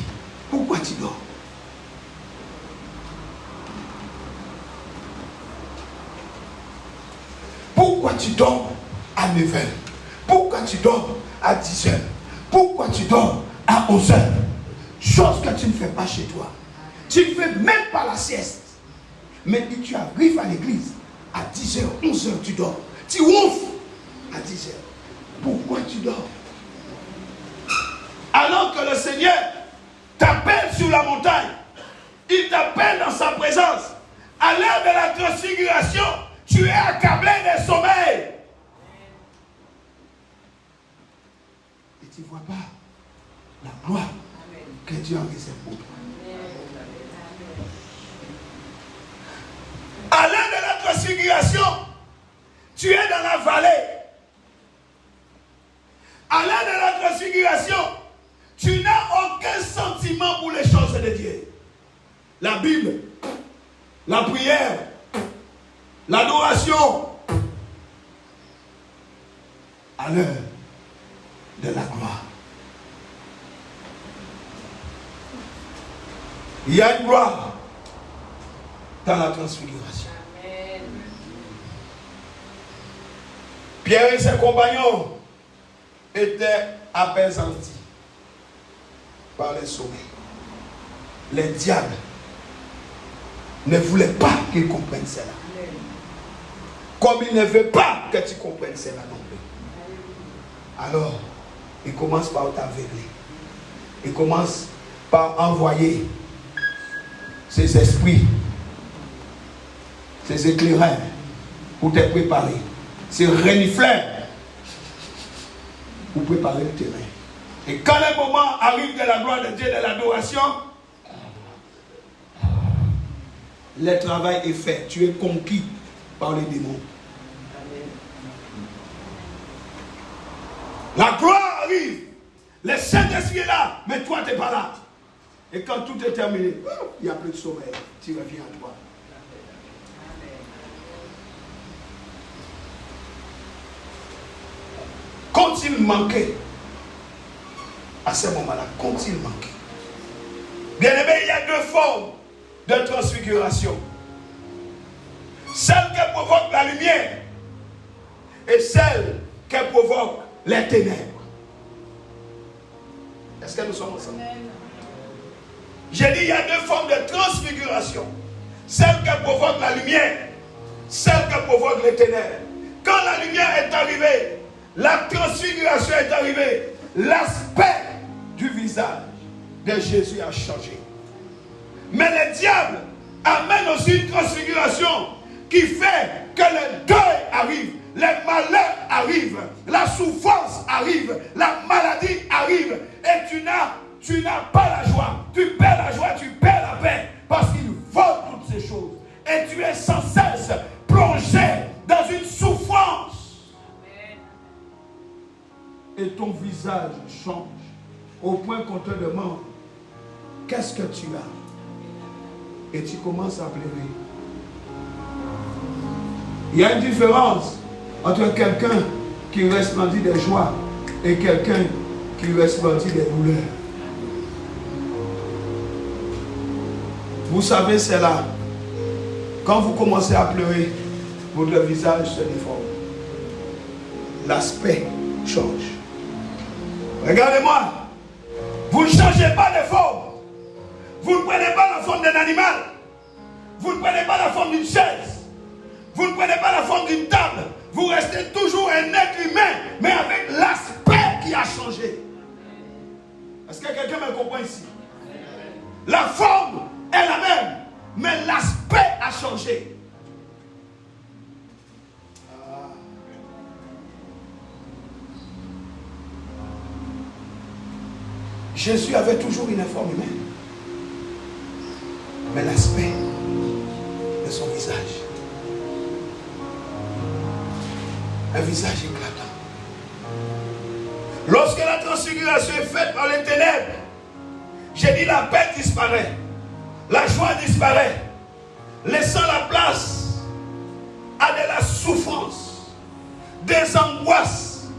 pourquoi tu dors? Pourquoi tu dors à 9h? Pourquoi tu dors à 10h? Pourquoi tu dors à 11h? Chose que tu ne fais pas chez toi. Tu ne fais même pas la sieste. Mais tu arrives à l'église, à 10h, 11h, tu dors. Tu ouvres à 10h. Pourquoi tu dors? Alors que le Seigneur t'appelle sur la montagne, il t'appelle dans sa présence. À l'heure de la transfiguration, tu es accablé de sommeil. Et tu ne vois pas la gloire que Dieu a réservée pour toi. À l'heure de la transfiguration, tu es dans la vallée. À l'heure de la transfiguration, tu n'as aucun sentiment pour les choses de Dieu. La Bible, la prière, l'adoration. À l'heure de la gloire. Il y a une gloire dans la transfiguration. Amen. Pierre et ses compagnons étaient apaisantis par les sommeils. Les diables ne voulaient pas qu'ils comprennent cela. Comme ils ne veulent pas que tu comprennes cela non plus. Alors, ils commencent par t'aveugler. Ils commencent par envoyer ces esprits, ces éclaireurs pour te préparer. Ces renifleurs pour préparer le terrain. Et quand le moment arrive de la gloire de Dieu, de l'adoration, le travail est fait. Tu es conquis par les démons. La gloire arrive. Le Saint-Esprit est là, mais toi tu n'es pas là. Et quand tout est terminé, il n'y a plus de sommeil. Tu reviens à toi. Quand il manquait, à ce moment-là, quand il manquait, bien aimé, il y a deux formes de transfiguration. Celle qui provoque la lumière et celle qui provoque les ténèbres. Est-ce que nous sommes ensemble? J'ai dit il y a deux formes de transfiguration. Celle qui provoque la lumière, celle qui provoque les ténèbres. Quand la lumière est arrivée, la transfiguration est arrivée, l'aspect du visage de Jésus a changé. Mais le diable amène aussi une transfiguration qui fait que le deuil arrive, les malheurs arrivent, la souffrance arrive, la maladie arrive, et tu n'as pas la joie. Tu perds la joie, tu perds la paix, parce qu'il vole toutes ces choses. Et tu es sans cesse plongé dans une souffrance. Et ton visage change au point qu'on te demande qu'est-ce que tu as, et tu commences à pleurer. Il y a une différence entre quelqu'un qui resplendit de joie et quelqu'un qui resplendit de douleur. Vous savez, c'est là. Quand vous commencez à pleurer, votre visage se déforme. L'aspect change. Regardez-moi. Vous ne changez pas de forme. Vous ne prenez pas la forme d'un animal. Vous ne prenez pas la forme d'une chaise. Vous ne prenez pas la forme d'une table. Vous restez toujours un être humain, mais avec l'aspect qui a changé. Est-ce que quelqu'un me comprend ici? La forme est la même, mais l'aspect a changé. Jésus avait toujours une forme humaine, mais l'aspect de son visage, un visage éclatant. Lorsque la transfiguration est faite par les ténèbres, j'ai dit la paix disparaît, la joie disparaît, laissant la place à de la souffrance, des angoisses,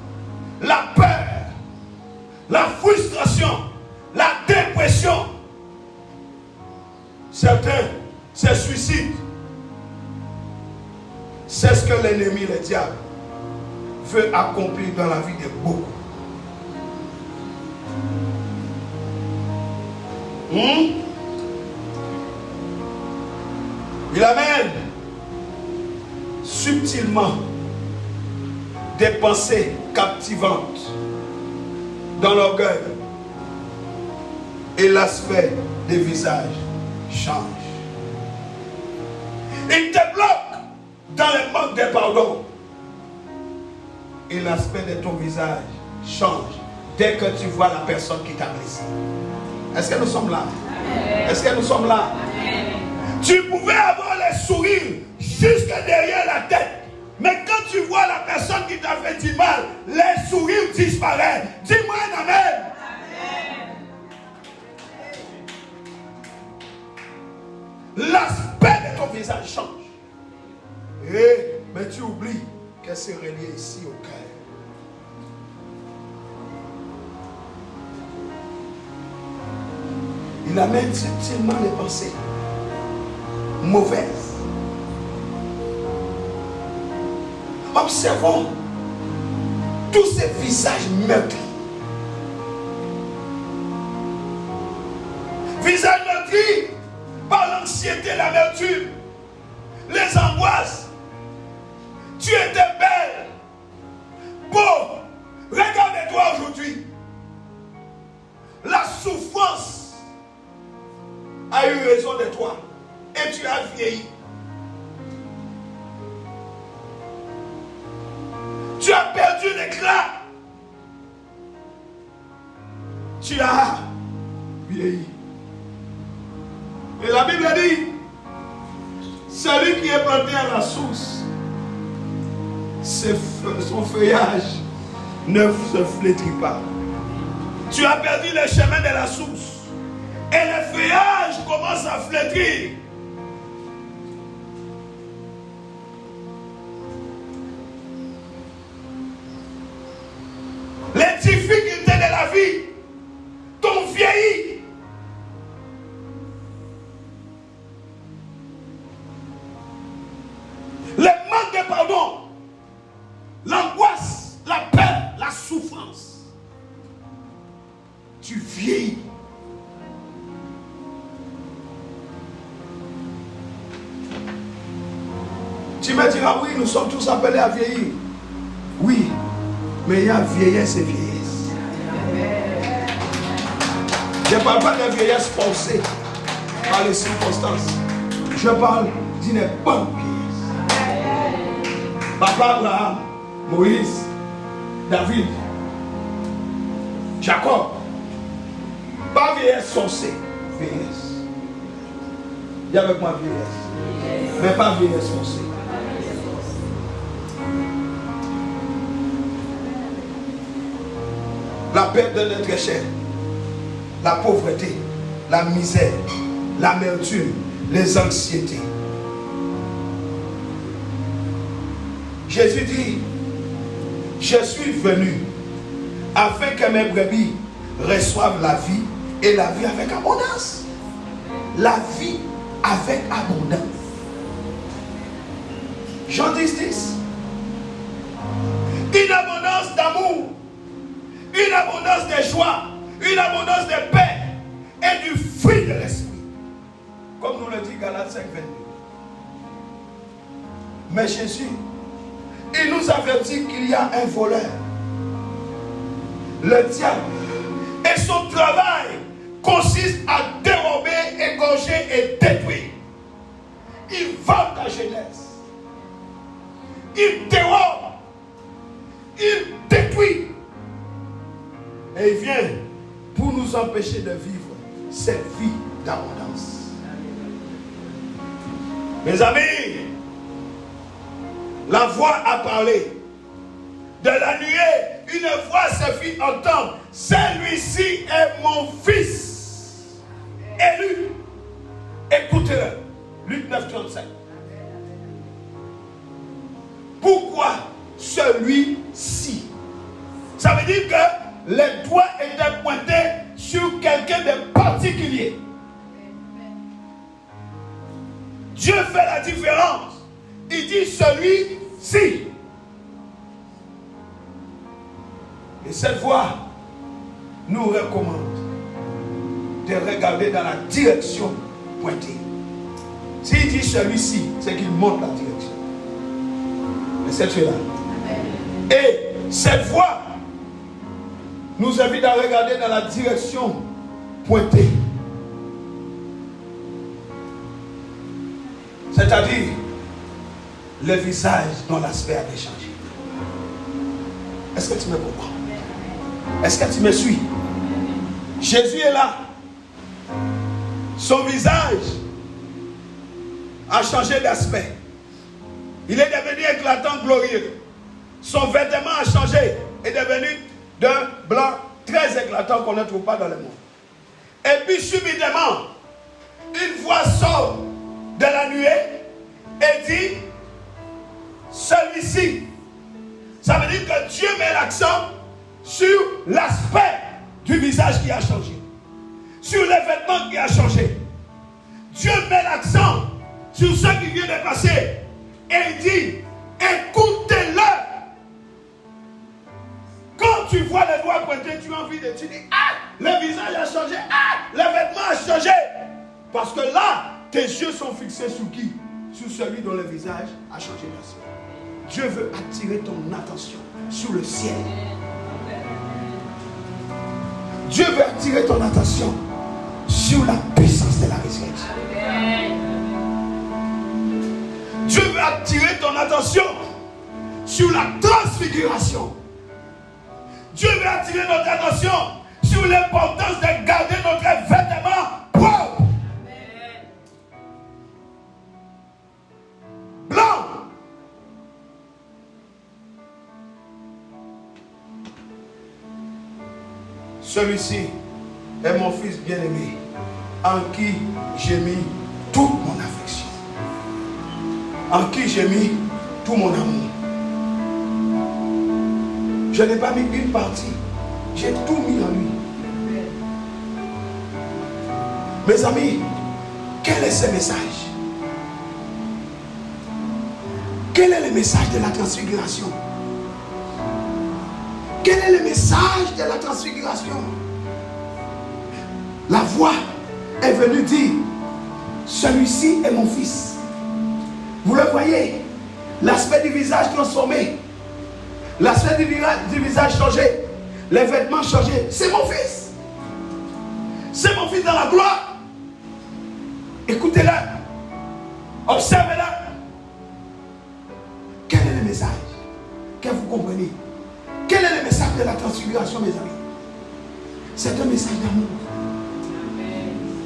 la peur, la frustration, la dépression. Certains se suicident. C'est ce que l'ennemi, le diable, veut accomplir dans la vie de beaucoup. Il amène subtilement des pensées captivantes dans l'orgueil et l'aspect des visages change. Il te bloque dans le manque de pardon et l'aspect de ton visage change dès que tu vois la personne qui t'a blessé. Est-ce que nous sommes là? Est-ce que nous sommes là? Tu pouvais avoir les sourires jusque derrière la tête. Mais quand tu vois la personne qui t'a fait du mal, les sourires disparaissent. Dis-moi un amen. L'aspect de ton visage change. Mais tu oublies que c'est relié ici au cœur. Il amène subtilement les pensées mauvaises. Observons tous ces visages meurtris. Visages meurtris par l'anxiété, l'amertume, les angoisses. Tu étais belle, beau. Regarde-toi aujourd'hui. La souffrance a eu raison de toi et tu as vieilli. Tu as perdu l'éclat. Tu as vieilli. Et la Bible dit, celui qui est planté à la source, son feuillage ne se flétrit pas. Tu as perdu le chemin de la source. Et le feuillage commence à flétrir. Les difficultés de la vie t'ont vieilli. Le manque de pardon, l'angoisse, la peur, la souffrance. Tu vieillis. Tu me diras, oui, nous sommes tous appelés à vieillir. Oui, mais il y a vieillesse et vieillesse. Je ne parle pas de vieillesse forcée par les circonstances. Je parle d'une bonne vieillesse. Papa Abraham, Moïse, David, Jacob. Pas vieillesse forcée, vieillesse. Dis avec moi vieillesse. Mais pas vieillesse forcée. La perte de notre chair, la pauvreté, la misère, l'amertume, les anxiétés. Jésus dit, je suis venu afin que mes brebis reçoivent la vie et la vie avec abondance. La vie avec abondance. Jean 10:10. Une abondance d'amour, une abondance de joie, une abondance de paix et du fruit de l'esprit. Comme nous le dit Galates 5:22. Mais Jésus, il nous avertit qu'il y a un voleur, le diable, et son travail consiste à dérober, égorger et détruire. Il vend ta jeunesse, il dérobe, il détruit. Et il vient pour nous empêcher de vivre cette vie d'abondance. Mes amis, la voix a parlé. De la nuée, une voix se fit entendre. Celui-ci est mon fils élu. Écoutez-le. Luc 9:35. Pourquoi celui-ci? Ça veut dire que les doigts étaient pointés sur quelqu'un de particulier. Dieu fait la différence. Il dit celui-ci. Et cette voix nous recommande de regarder dans la direction pointée. S'il dit celui-ci, c'est qu'il montre la direction. Est-ce que tu es là? Et cette voix nous invite à regarder dans la direction pointée. C'est-à-dire le visage dont l'aspect a changé. Est-ce que tu me comprends? Est-ce que tu me suis? Jésus est là. Son visage a changé d'aspect. Il est devenu éclatant, glorieux. Son vêtement a changé. Est devenu d'un blanc très éclatant qu'on ne trouve pas dans le monde. Et puis subitement, une voix sort de la nuée et dit, celui-ci. Ça veut dire que Dieu met l'accent sur l'aspect du visage qui a changé, sur les vêtements qui a changé. Dieu met l'accent sur ce qui vient de passer et il dit, écoutez-le. Quand tu vois les doigts pointés, tu as envie de dire, ah, le visage a changé, ah, le vêtement a changé. Parce que là, tes yeux sont fixés sur qui? Sur celui dont le visage a changé d'aspect. Dieu veut attirer ton attention sur le ciel. Dieu veut attirer ton attention sur la puissance de la résurrection. Dieu veut attirer ton attention sur la transfiguration. Dieu veut attirer notre attention sur l'importance de garder notre vêtement propre. Blanc. Celui-ci est mon fils bien-aimé, en qui j'ai mis toute mon affection, en qui j'ai mis tout mon amour. Je n'ai pas mis une partie, j'ai tout mis en lui. Mes amis, quel est ce message? Quel est le message de la transfiguration? Quel est le message de la transfiguration? La voix est venue dire, celui-ci est mon fils. Vous le voyez, l'aspect du visage transformé, l'aspect du visage changé, les vêtements changés. C'est mon fils. C'est mon fils dans la gloire. Écoutez-le. Observez-le. Quel est le message? Que vous comprenez? Quel est le message de la transfiguration, mes amis? C'est un message d'amour.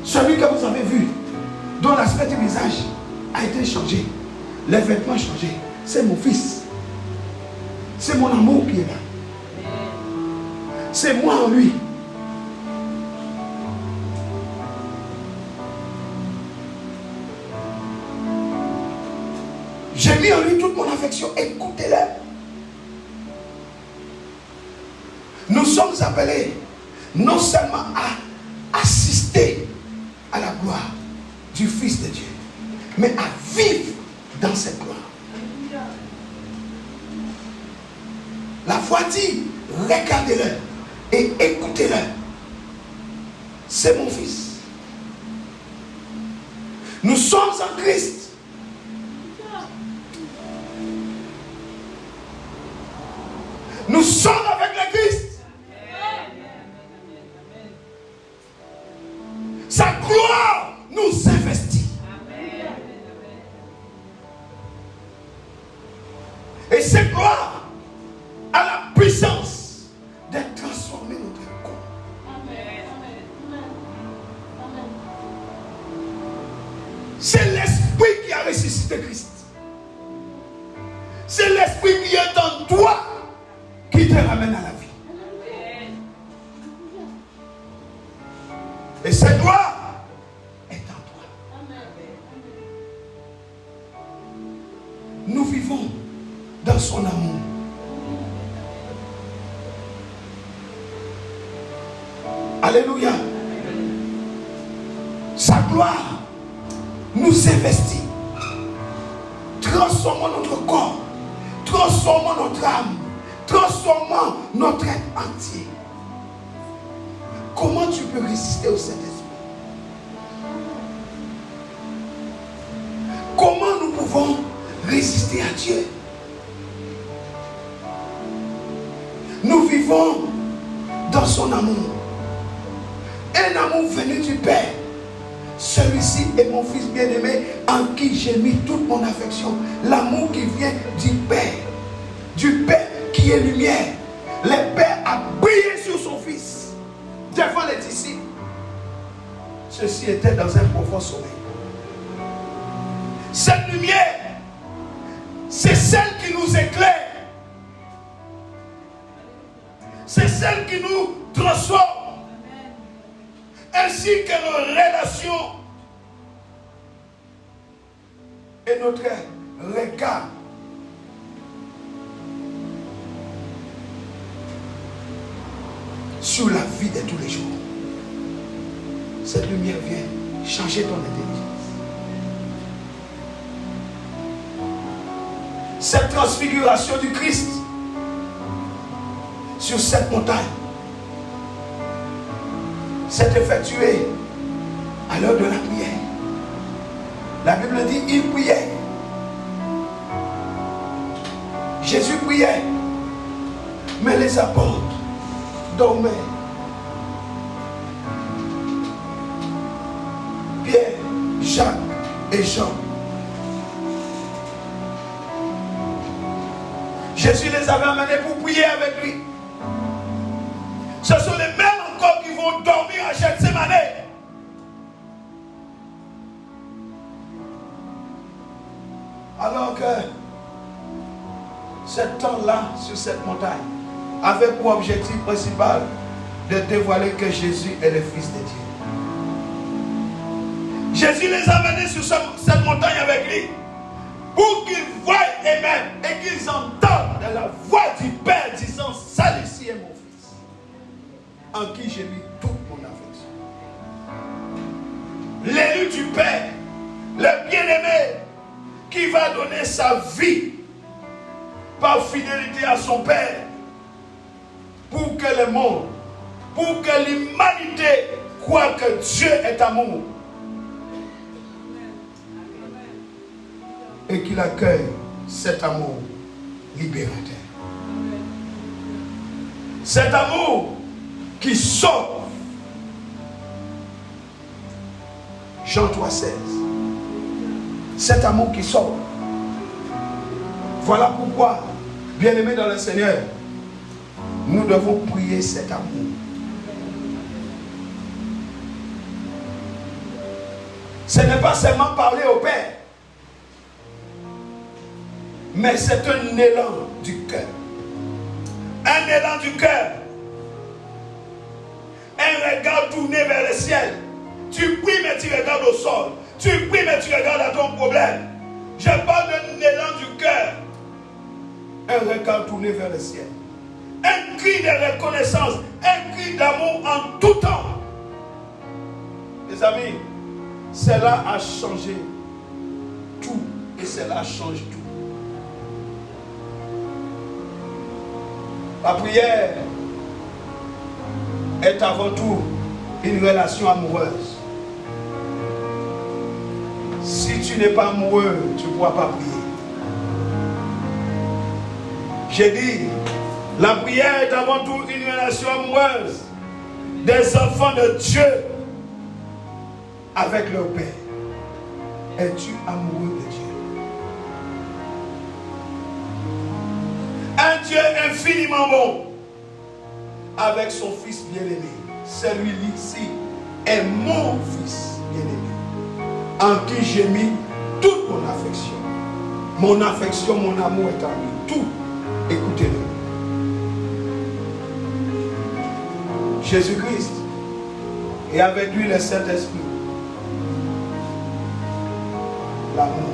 Celui que vous avez vu, dont l'aspect du visage a été changé, les vêtements changés, c'est mon fils. C'est mon amour qui est là. C'est moi en lui. J'ai mis en lui toute mon affection. Écoutez-le. Nous sommes appelés non seulement à assister à la gloire du Fils de Dieu, mais à vivre dans cette gloire. La voix dit, regardez-le et écoutez-le. C'est mon Fils. Nous sommes en Christ. Nous sommes avec le Christ. Sa gloire nous investit. Et cette gloire a la puissance de transformer notre corps. C'est l'esprit qui a ressuscité Christ. C'est l'esprit qui est en toi qui te ramène à la vie. Et cette gloire est en toi. Nous vivons dans son amour. Alléluia. Sa gloire nous investit. Transformons notre corps. Transformons notre âme. Transformons notre être entier. Comment tu peux résister au Saint-Esprit? résister à Dieu. Nous vivons dans son amour. Un amour venu du Père. Celui-ci est mon fils bien-aimé en qui j'ai mis toute mon affection. L'amour qui vient du Père. Du Père qui est lumière. Le Père a brillé sur son fils devant les disciples. Ceux-ci étaient dans un profond sommeil. Cette lumière, c'est celle qui nous éclaire. C'est celle qui nous transforme. Ainsi que nos relations et notre regard. Sur la vie de tous les jours. Cette lumière vient changer ton intelligence. Cette transfiguration du Christ sur cette montagne s'est effectuée à l'heure de la prière. La Bible dit, il priait. Jésus priait, mais les apôtres dormaient. Pierre, Jacques et Jean. Jésus les avait amenés pour prier avec lui. Ce sont les mêmes encore qui vont dormir à Gethsémane. Alors que ce temps-là, sur cette montagne, avait pour objectif principal de dévoiler que Jésus est le Fils de Dieu. Jésus les a amenés sur cette montagne avec lui pour qu'ils voient eux-mêmes et qu'ils entendent la voix du Père disant, celui-ci est mon Fils, en qui j'ai mis toute mon affection. L'élu du Père, le bien-aimé, qui va donner sa vie par fidélité à son Père pour que le monde, pour que l'humanité croit que Dieu est amour et qu'il accueille cet amour libérateur. Cet amour qui sauve. Jean 3,16. Cet amour qui sauve. Voilà pourquoi, bien-aimés dans le Seigneur, nous devons prier cet amour. Ce n'est pas seulement parler au Père, mais c'est un élan du cœur. Un élan du cœur. Un regard tourné vers le ciel. Tu pries mais tu regardes au sol. Tu pries mais tu regardes à ton problème. Je parle d'un élan du cœur. Un regard tourné vers le ciel. Un cri de reconnaissance. Un cri d'amour en tout temps. Les amis, cela a changé tout. Et cela change tout. La prière est avant tout une relation amoureuse. Si tu n'es pas amoureux, tu ne pourras pas prier. J'ai dit, la prière est avant tout une relation amoureuse des enfants de Dieu avec leur Père. Es-tu amoureux de Dieu? Un Dieu infiniment bon avec son Fils bien-aimé. Celui-ci est mon Fils bien-aimé en qui j'ai mis toute mon affection. Mon affection, mon amour est en lui. Tout. Écoutez-le. Jésus-Christ et avec lui le Saint-Esprit. L'amour.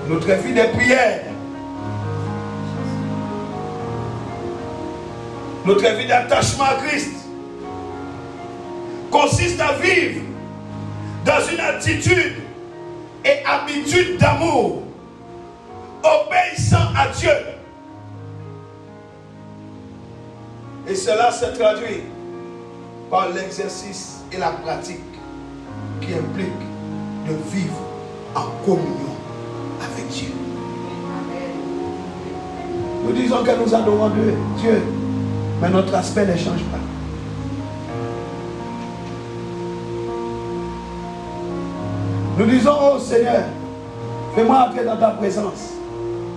Notre vie de prière, notre vie d'attachement à Christ consiste à vivre dans une attitude et habitude d'amour, obéissant à Dieu. Et cela se traduit par l'exercice et la pratique qui implique de vivre en communion avec Dieu. Nous disons que nous adorons Dieu, mais notre aspect ne change pas. Nous disons, oh Seigneur, fais-moi entrer dans ta présence.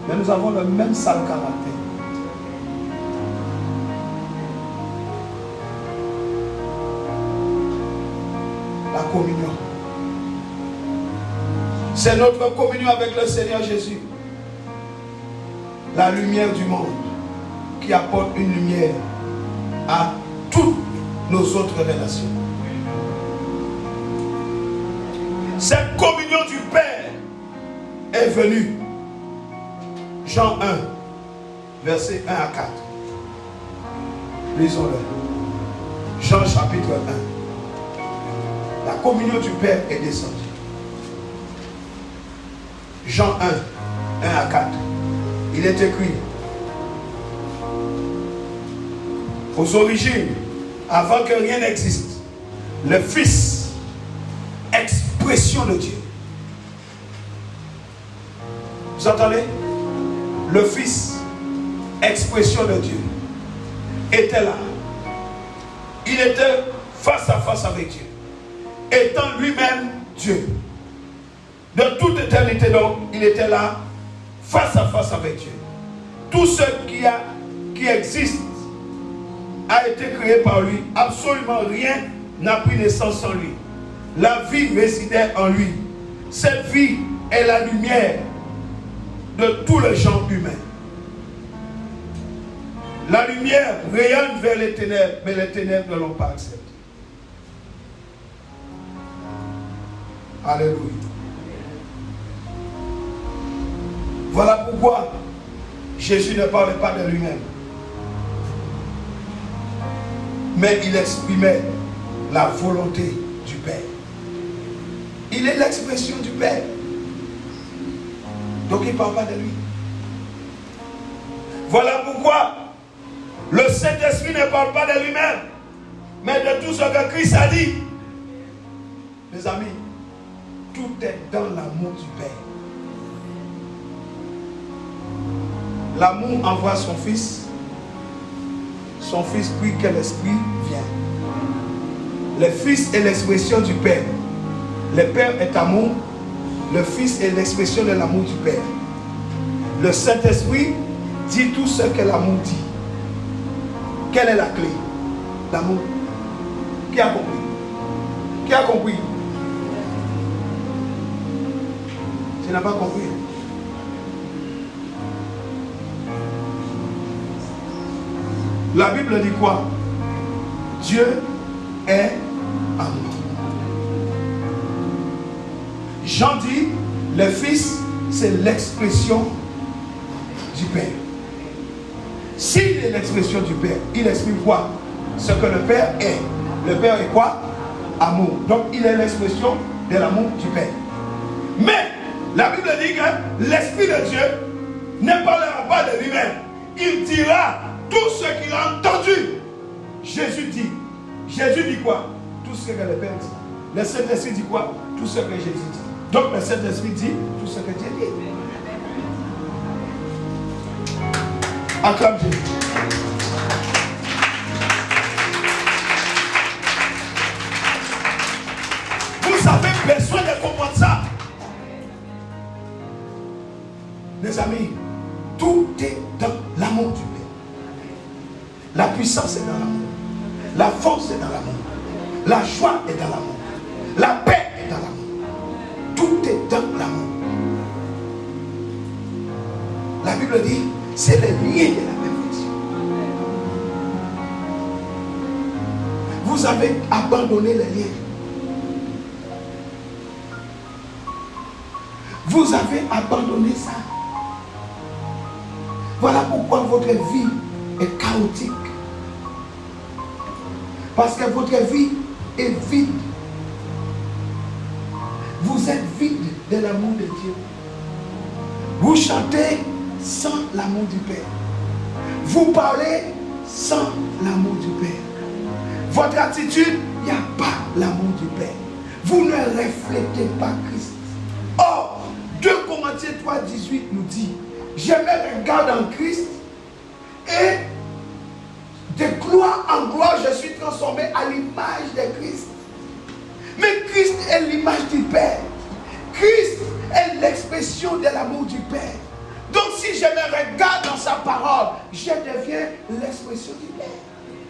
Mais nous avons le même sale caractère. La communion. C'est notre communion avec le Seigneur Jésus. La lumière du monde qui apporte une lumière à toutes nos autres relations. Cette communion du Père est venue. Jean 1, versets 1 à 4. Lisons-le. Jean chapitre 1. La communion du Père est descendue. Jean 1, 1 à 4. Il est écrit: aux origines, avant que rien n'existe, le Fils, expression de Dieu. Vous entendez? Le Fils, expression de Dieu, était là. Il était face à face avec Dieu, étant lui-même Dieu. De toute éternité, donc, il était là, face à face avec Dieu. Tout ce qui existe a été créé par lui. Absolument rien n'a pris naissance sans lui. La vie résidait en lui. Cette vie est la lumière de tous les gens humains. La lumière rayonne vers les ténèbres, mais les ténèbres ne l'ont pas accepté. Alléluia. Voilà pourquoi Jésus ne parlait pas de lui-même, mais il exprimait la volonté du Père. Il est l'expression du Père. Donc il ne parle pas de lui. Voilà pourquoi le Saint-Esprit ne parle pas de lui-même, mais de tout ce que Christ a dit. Mes amis, tout est dans l'amour du Père. L'amour envoie son Fils. Son Fils prie que l'Esprit vienne. Le Fils est l'expression du Père. Le Père est amour. Le Fils est l'expression de l'amour du Père. Le Saint-Esprit dit tout ce que l'amour dit. Quelle est la clé? L'amour. Qui a compris? Qui a compris? Tu n'as pas compris? La Bible dit quoi? Dieu est amour. Jean dit, le Fils, c'est l'expression du Père. S'il est l'expression du Père, il exprime quoi? Ce que le Père est. Le Père est quoi? Amour. Donc il est l'expression de l'amour du Père. Mais la Bible dit que l'Esprit de Dieu ne parlera pas de lui-même. Il dira tout ce qu'il a entendu. Jésus dit quoi? Tout ce que le Père dit. Le Saint-Esprit dit quoi? Tout ce que Jésus dit. Donc le Saint-Esprit dit tout ce que Dieu dit. Acclame Dieu. Vous avez besoin de comprendre ça. Mes amis, tout est dans l'amour du Père. La puissance est dans l'amour. La force est dans l'amour. La joie est dans l'amour. La paix est dans l'amour. Tout est dans l'amour. La Bible dit, c'est le lien de la perfection. Vous avez abandonné les liens. Vous avez abandonné ça. Voilà pourquoi votre vie est chaotique. Parce que votre vie est vide. Vous êtes vide de l'amour de Dieu. Vous chantez sans l'amour du Père. Vous parlez sans l'amour du Père. Votre attitude, il n'y a pas l'amour du Père. Vous ne reflétez pas Christ. Or,
Matthieu 3, 18 nous dit, je me regarde en Christ et de gloire en gloire, je suis transformé à l'image de Christ. Mais Christ est l'image du Père. Christ est l'expression de l'amour du Père. Donc si je me regarde dans sa parole, je deviens l'expression du Père.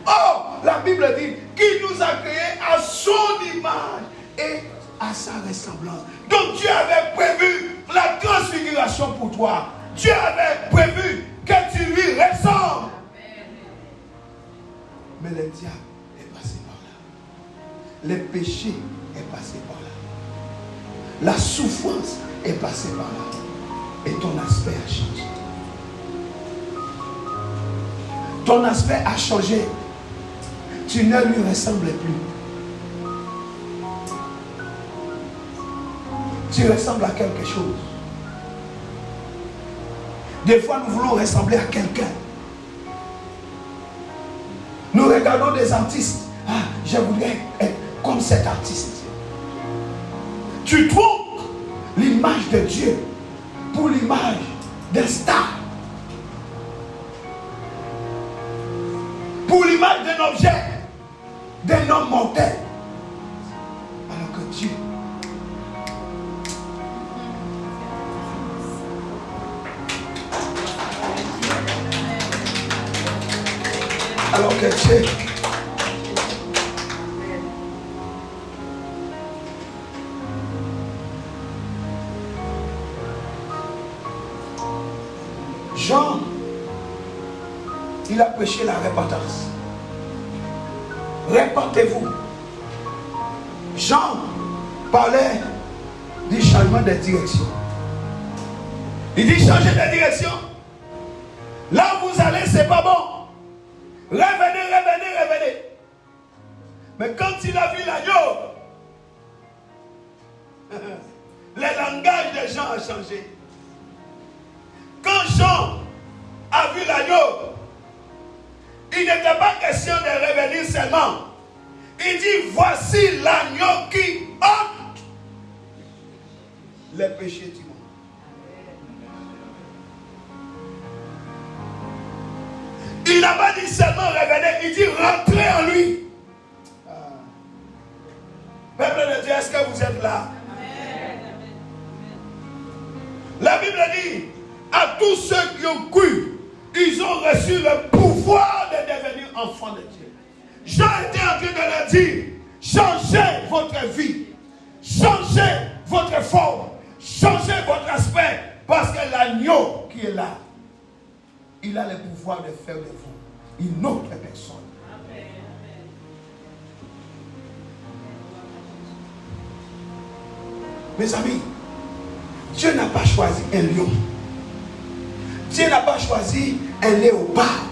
Oh, la Bible dit qu'il nous a créés à son image et à sa ressemblance. Donc Dieu avait prévu la transfiguration pour toi. Dieu avait prévu que tu lui ressembles. Mais le diable est passé par là. Le péché est passé par là. La souffrance est passée par là. Et ton aspect a changé. Ton aspect a changé. Tu ne lui ressembles plus. Tu ressembles à quelque chose. Des fois, nous voulons ressembler à quelqu'un. Nous regardons des artistes. Ah, je voudrais être comme cet artiste. Tu trompes l'image de Dieu pour l'image d'un star. Pour l'image d'un objet, d'un homme mortel. Alors que Dieu, Jean, il a prêché la repentance. Répentez-vous. Jean parlait du changement de direction. Il dit changez de direction. Là où vous allez, c'est pas bon. Revenez, revenez, revenez. Mais quand il a vu l'agneau, le langage de Jean a changé. Quand Jean a vu l'agneau, il n'était pas question de revenir seulement. Il dit, voici l'agneau qui ôte les péchés du monde. Il n'a pas dit seulement revenez, il dit rentrez en lui. Peuple de Dieu, est-ce que vous êtes là? La Bible dit, à tous ceux qui ont cru, ils ont reçu le pouvoir de devenir enfants de Dieu. Jean était en train de leur dire, changez votre vie, changez votre forme, changez votre aspect, parce que l'agneau qui est là, il a le pouvoir de faire de vous une autre personne. Mes amis, Dieu n'a pas choisi un lion. Dieu n'a pas choisi un léopard.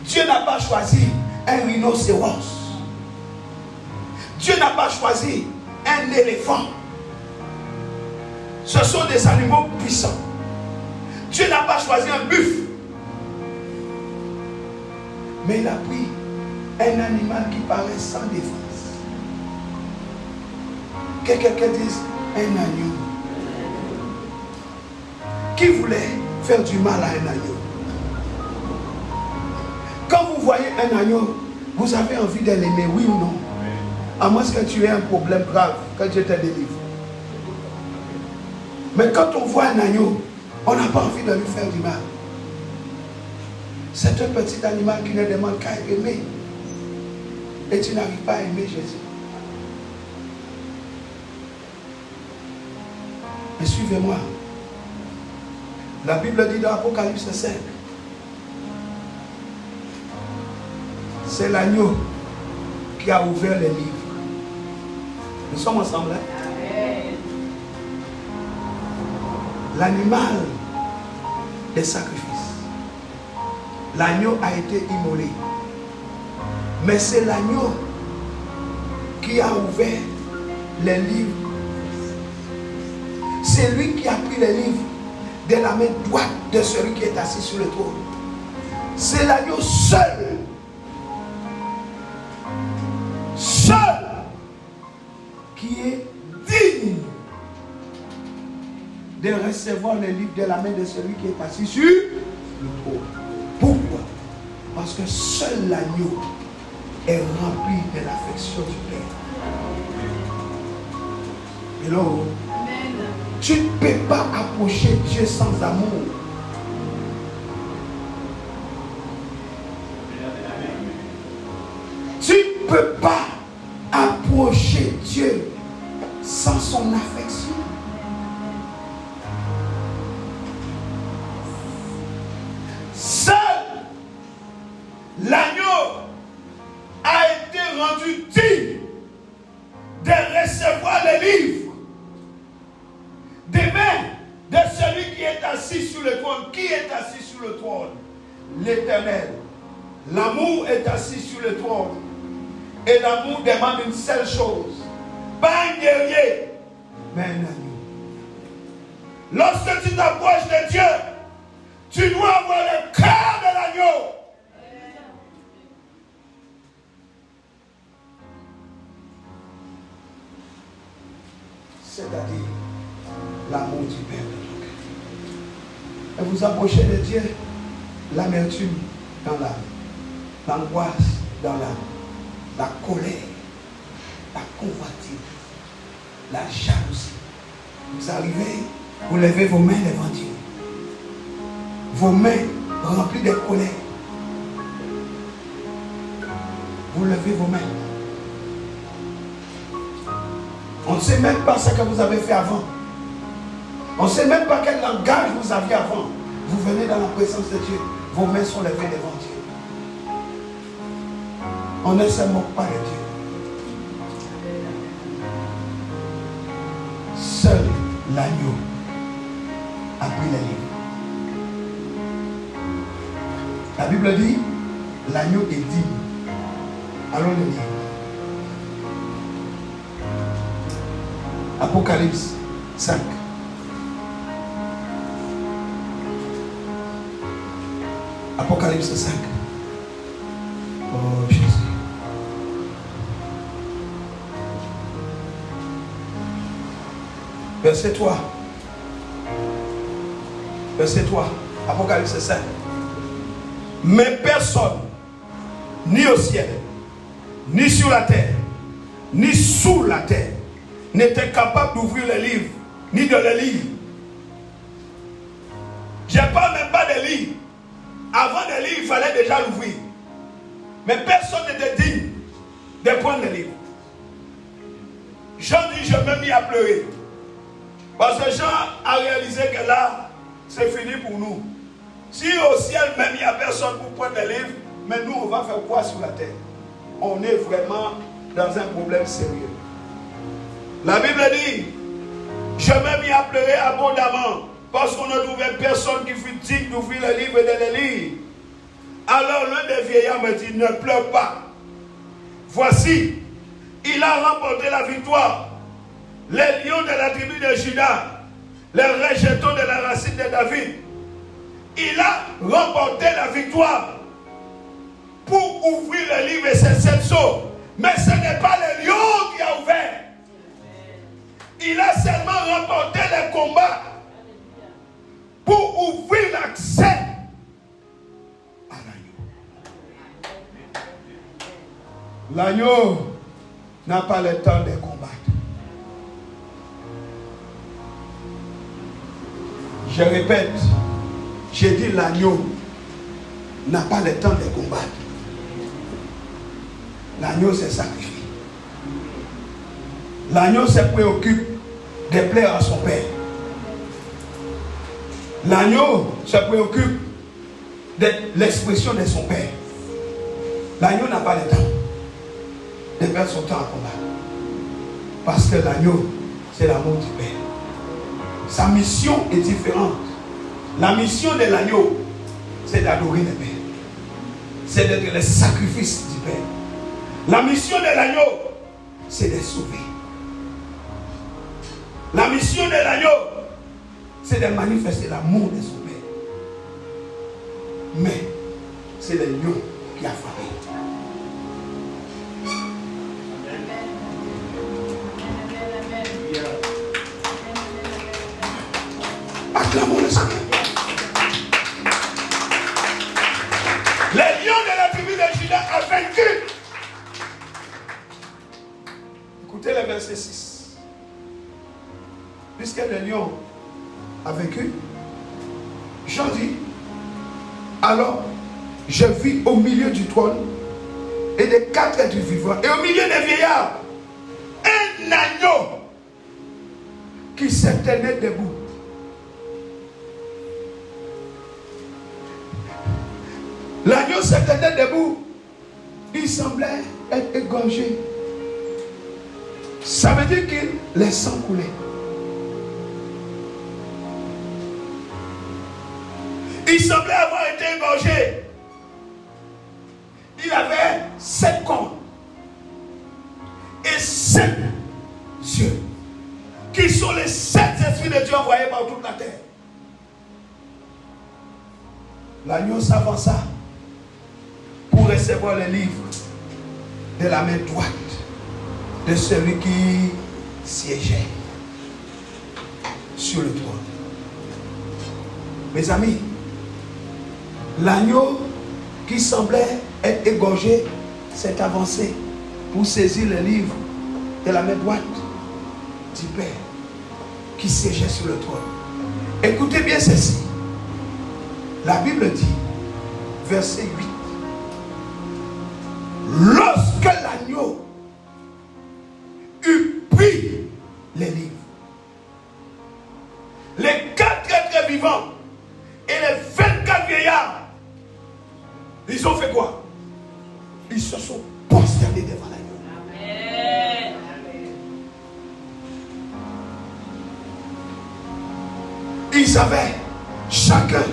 Dieu n'a pas choisi un rhinocéros. Dieu n'a pas choisi un éléphant. Ce sont des animaux puissants. Dieu n'a pas choisi un buffle. Mais il a pris un animal qui paraît sans défense. Que quelqu'un dise un agneau. Qui voulait faire du mal à un agneau? Quand vous voyez un agneau, vous avez envie de l'aimer, oui ou non? À moins que tu aies un problème grave, que Dieu te délivre. Mais quand on voit un agneau, on n'a pas envie de lui faire du mal. C'est un petit animal qui ne demande qu'à aimer. Et tu n'arrives pas à aimer Jésus. Mais suivez-moi. La Bible dit dans Apocalypse 5, c'est l'agneau qui a ouvert les livres. Nous sommes ensemble. Hein? L'animal des sacrifices. L'agneau a été immolé. Mais c'est l'agneau qui a ouvert les livres. C'est lui qui a pris les livres de la main droite de celui qui est assis sur le trône. C'est l'agneau seul. Seul qui est digne de recevoir les livres de la main de celui qui est assis sur le trône. Pourquoi? Parce que seul l'agneau est rempli de l'affection du Père. Hello. Tu ne peux pas approcher Dieu sans amour. Tu ne peux pas approcher Dieu sans son affection. Seul l'agneau a été rendu digne de recevoir les livres des mains de celui qui est assis sur le trône. Qui est assis sur le trône? L'Éternel. L'amour est assis sur le trône. Et l'amour demande une seule chose. Pas un guerrier, mais un agneau. Lorsque tu t'approches de Dieu, tu dois avoir le cœur de l'agneau. C'est-à-dire l'amour du Père de ton cœur. Et vous approchez de Dieu, l'amertume dans l'âme, l'angoisse dans l'âme, la colère, la convoitise, la jalousie. Vous arrivez, vous levez vos mains devant Dieu. Vos mains remplies de colère. Vous levez vos mains. On ne sait même pas ce que vous avez fait avant. On ne sait même pas quel langage vous aviez avant. Vous venez dans la présence de Dieu. Vos mains sont levées devant Dieu. On ne se moque pas de Dieu. Seul l'agneau a pris les livres. La Bible dit, l'agneau est digne. Allons le lire. Apocalypse 5. Apocalypse 5. Oh Jésus. Verset 3. Verset 3. Apocalypse 5. Mais personne, ni au ciel, ni sur la terre, ni sous la terre, n'était capable d'ouvrir le livre, ni de le lire. Je ne parle même pas de lire. Avant de lire, il fallait déjà l'ouvrir. Mais personne n'était digne de prendre le livre. Jean dit, je me mis à pleurer. Parce que Jean a réalisé que là, c'est fini pour nous. Si au ciel même il n'y a personne pour prendre le livre, mais nous on va faire quoi sur la terre? On est vraiment dans un problème sérieux. La Bible dit, je me mis à pleurer abondamment parce qu'on ne trouvait personne qui fût digne d'ouvrir le livre et de le lire. Alors l'un des vieillards me dit, ne pleure pas. Voici, il a remporté la victoire. Les lions de la tribu de Juda, les rejetons de la racine de David. Il a remporté la victoire pour ouvrir le livre et ses 7 sceaux. Mais ce n'est pas le lion qui a ouvert. Il a seulement remporté le combat pour ouvrir l'accès à l'agneau. L'agneau n'a pas le temps de combattre. Je répète, j'ai dit l'agneau n'a pas le temps de combattre. L'agneau se sacrifie. L'agneau se préoccupe de plaire à son père. L'agneau se préoccupe de l'expression de son père. L'agneau n'a pas le temps de perdre son temps à combattre. Parce que l'agneau, c'est l'amour du Père. Sa mission est différente. La mission de l'agneau, c'est d'adorer le Père. C'est d'être le sacrifice du Père. La mission de l'agneau, c'est de sauver. La mission de l'agneau, c'est de manifester l'amour de son Père. Mais, c'est l'agneau qui a frappé. Acclamons le Seigneur.
Les lions de la tribu de Juda a vaincu.
Écoutez le verset 6. Puisque le lion a vaincu, Jean dit, alors je vis au milieu du trône et des 4 êtres vivants et au milieu des vieillards un agneau qui se tenait debout. L'agneau se tenait debout. Il semblait être égorgé. Ça veut dire que les sangs coulaient.
Il semblait avoir été égorgé.
Il avait 7 cornes et 7 yeux,
Qui sont les 7 esprits de Dieu envoyés par toute la terre.
L'agneau s'avança pour recevoir le livre de la main droite de celui qui siégeait sur le trône. Mes amis, l'agneau qui semblait être égorgé s'est avancé pour saisir le livre de la main droite du Père qui siégeait sur le trône. Écoutez bien ceci. La Bible dit, verset 8, lorsque l'agneau eut pris les livres,
Les 4 êtres vivants et les 24 vieillards, ils ont fait quoi?
ils se sont prosternés devant l'agneau.
Amen.
Ils avaient chacun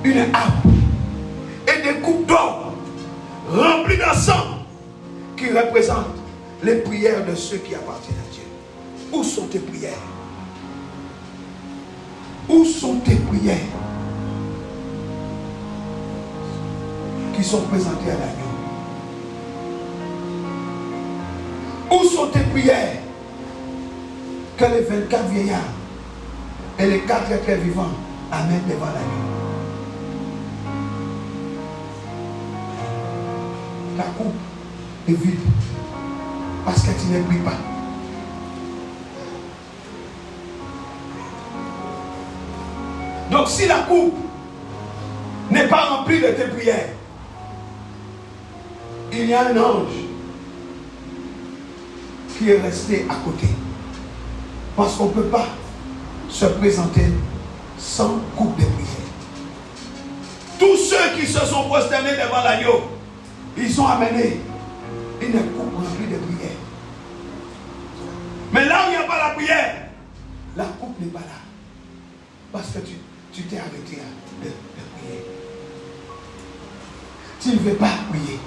une harpe et des coupes d'or remplies d'encens qui représentent les prières de ceux qui appartiennent à Dieu. Où sont tes prières? Où sont tes prières qui sont présentées à l'agneau? Où sont tes prières que les 24 vieillards et les 4 êtres vivants amènent devant l'agneau? La coupe est vide parce que tu ne pries pas. Donc si la coupe n'est pas remplie de tes prières, il y a un ange qui est resté à côté. Parce qu'on ne peut pas se présenter sans coupe de prière.
Tous ceux qui se sont prosternés devant l'agneau,
Ils ont amené une coupe remplie de prière.
mais là où il n'y a pas la prière,
La coupe n'est pas là. Parce que tu t'es arrêté de prier. Tu ne veux pas prier.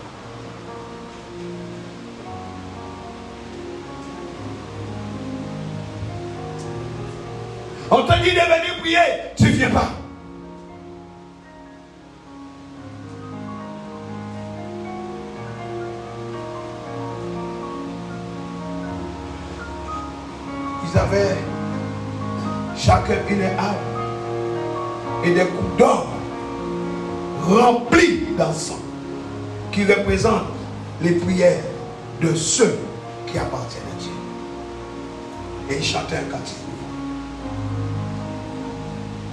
on te dit de venir prier,
Tu ne viens pas. Ils avaient chacun une harpe et des coupes d'or remplies d'encens qui représentent les prières de ceux qui appartiennent à Dieu. Et ils chantaient un cantique.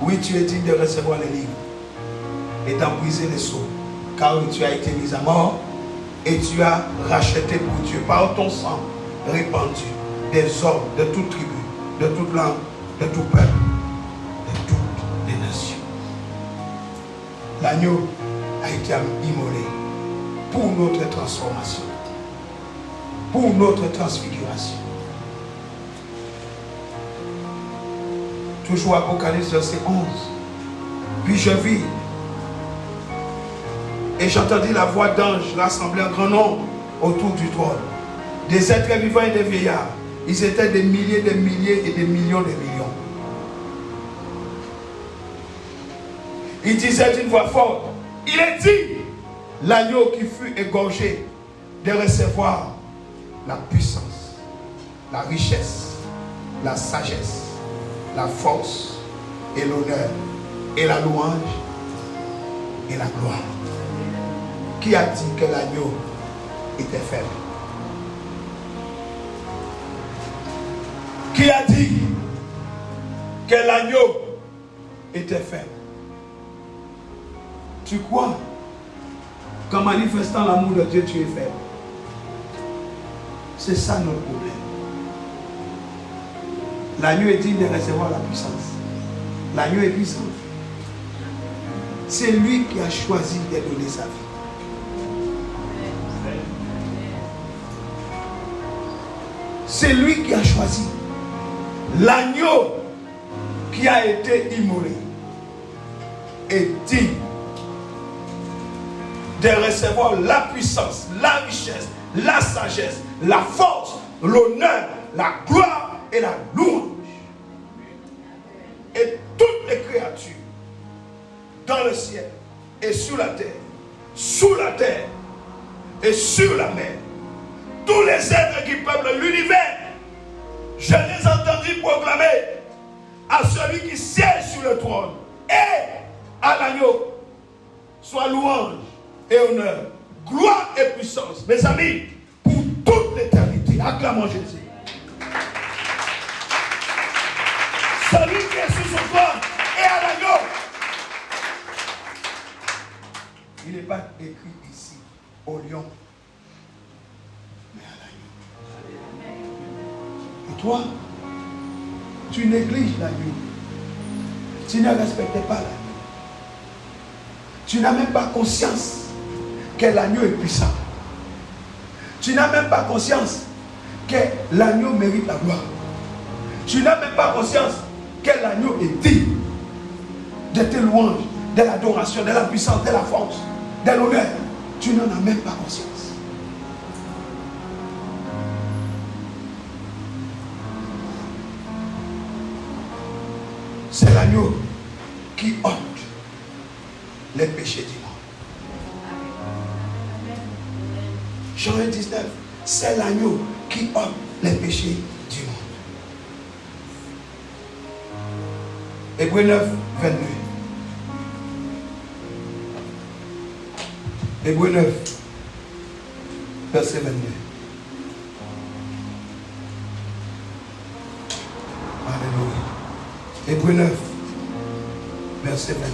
Oui, tu es digne de recevoir les livres et d'en briser les sceaux, car tu as été mis à mort et tu as racheté pour Dieu par ton sang répandu des hommes de toute tribu, de toute langue, de tout peuple, de toutes les nations. L'agneau a été immolé pour notre transformation, pour notre transfiguration. Toujours Apocalypse verset 11. Puis je vis et j'entendis la voix d'anges rassembler un grand nombre autour du trône, des êtres vivants et des vieillards. Ils étaient des milliers et des millions de millions. Il disait d'une voix forte, il est dit, l'agneau qui fut égorgé de recevoir la puissance, la richesse, la sagesse, la force, et l'honneur et la louange et la gloire. Qui a dit que l'agneau était faible?
Qui a dit que l'agneau était faible?
Tu crois qu'en manifestant l'amour de Dieu, tu es faible? C'est ça notre problème. L'agneau est digne de recevoir la puissance. L'agneau est puissant. C'est lui qui a choisi de donner sa vie. C'est lui qui a choisi.
L'agneau qui a été immolé est digne de recevoir la puissance, la richesse, la sagesse, la force, l'honneur, la gloire et la louange. Et toutes les créatures dans le ciel et sur la terre, sous la terre et sur la mer, tous les êtres qui peuplent l'univers, je les entendis proclamer à celui qui siège sur le trône et à l'agneau, soit louange et honneur, gloire et puissance. Mes amis, pour toute l'éternité, acclamons Jésus. Celui qui est sur son trône et à l'agneau.
Il n'est pas écrit ici au lion, mais à l'agneau. Et toi, tu négliges l'agneau. Tu ne respectes pas l'agneau. Tu n'as même pas conscience que l'agneau est puissant. Tu n'as même pas conscience que l'agneau mérite la gloire. Tu n'as même pas conscience que l'agneau est digne de tes louanges, de l'adoration, de la puissance, de la force, de l'honneur. Tu n'en as même pas conscience. C'est l'agneau qui ôte les péchés du monde. Jean 19, c'est l'agneau qui ôte les péchés du monde. Hébreux 9, 22. Hébreux 9, verset 22. Alléluia. Hébreux 9, verset 22.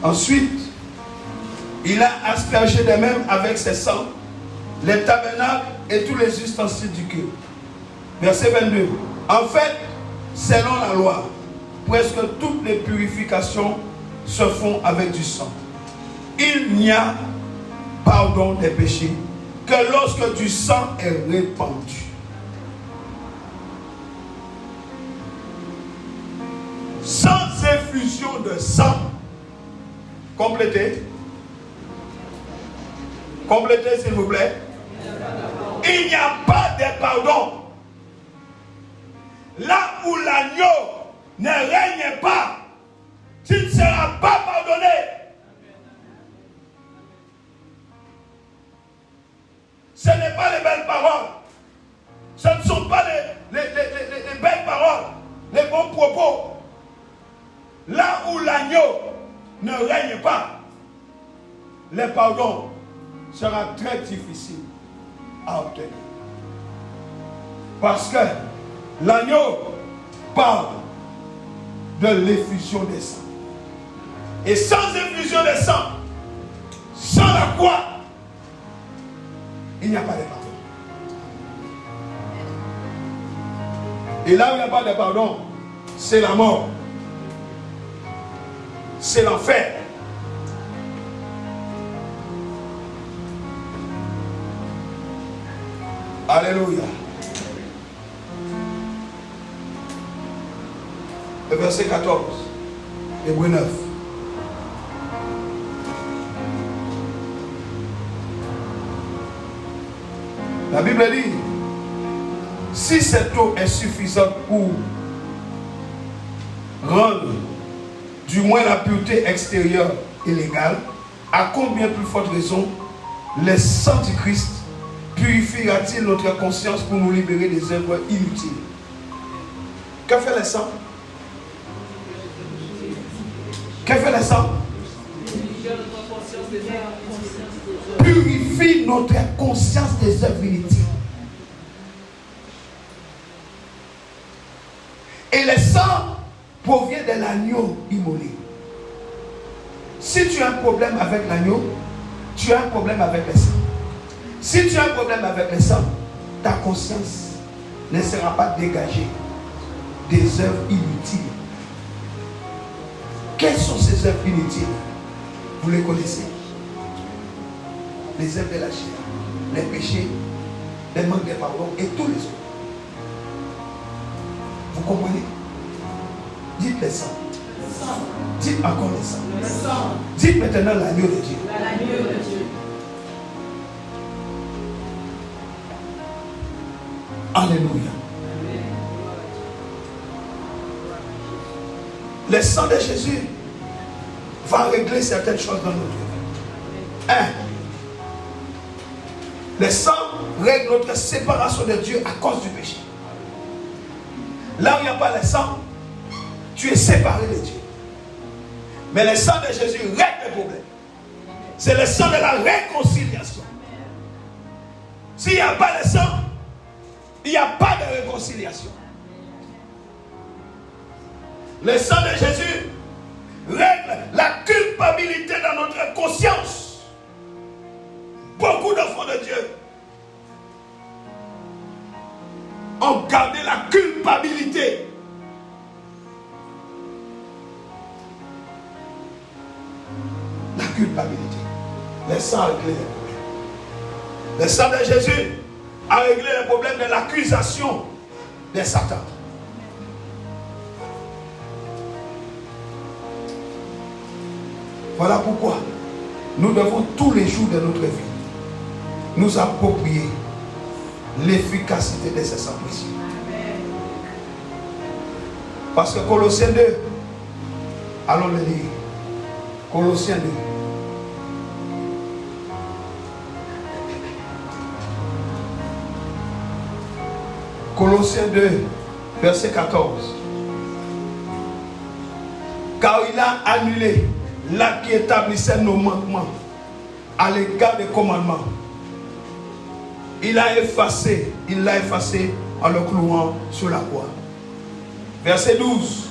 Ensuite, il a aspergé de même avec ses sangs les tabernacles et tous les ustensiles du culte. Verset 22. En fait, selon la loi, presque toutes les purifications se font avec du sang. Il n'y a pardon des péchés que lorsque du sang est répandu. Sans effusion de sang. Complétez. Complétez s'il vous plaît. Il n'y a pas de pardon. Là où l'agneau ne règne pas, tu ne seras pas pardonné. Ce n'est pas les belles paroles. Ce ne sont pas les belles paroles, les bons propos. Là où l'agneau ne règne pas, le pardon sera très difficile à obtenir. Parce que l'agneau parle de l'effusion des sangs. Et sans effusion des sangs, sans la croix, il n'y a pas de pardon. Et là où il n'y a pas de pardon, c'est la mort. C'est l'enfer. Alléluia. Le verset 14, Hébreux 9. La Bible dit, si cette eau est suffisante pour rendre du moins la pureté extérieure illégale, à combien plus forte raison les sangs du Christ,
purifiera-t-il notre conscience pour nous libérer des œuvres inutiles? Que fait le sang? Que fait le sang? Purifie notre conscience des œuvres inutiles. Et le sang provient de l'agneau immolé. Si tu as un problème avec l'agneau, tu as un problème avec le sang. Si tu as un problème avec le sang, ta conscience ne sera pas dégagée des œuvres inutiles. Quelles sont ces œuvres inutiles? Vous les connaissez? Les œuvres de la chair, les péchés, les manques de pardon et tous les autres. Vous comprenez? Dites le sang. Dites encore le sang. Dites maintenant l'agneau de Dieu.
L'agneau de Dieu.
Alléluia. Le sang de Jésus va régler certaines choses dans notre vie. 1. Le sang règle notre séparation de Dieu à cause du péché. Là où il n'y a pas le sang, tu es séparé de Dieu. Mais le sang de Jésus règle le problème. C'est le sang de la réconciliation. S'il n'y a pas le sang, il n'y a pas de réconciliation. Le sang de Jésus règle la culpabilité dans notre conscience. Beaucoup d'enfants de Dieu ont gardé la culpabilité. La culpabilité. Le sang a réglé les problèmes. Le sang de Jésus a réglé le problème de l'accusation de Satan. Voilà pourquoi nous devons tous les jours de notre vie nous approprier l'efficacité de ce sang précieux. Parce que Colossiens 2, allons le lire. Colossiens 2. Colossiens 2, verset 14. Car il a annulé l'acte qui établissait nos manquements à l'égard des commandements. Il l'a effacé en le clouant sur la croix. Verset 12.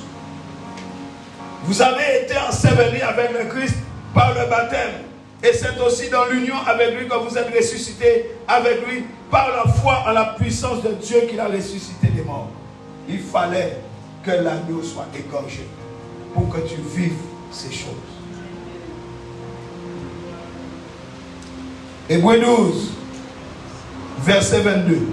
Vous avez été ensevelis avec le Christ par le baptême. Et c'est aussi dans l'union avec lui que vous êtes ressuscités avec lui par la foi en la puissance de Dieu qu'il a ressuscité des morts. Il fallait que l'agneau soit égorgé pour que tu vives ces choses. Hébreux 12, verset 22.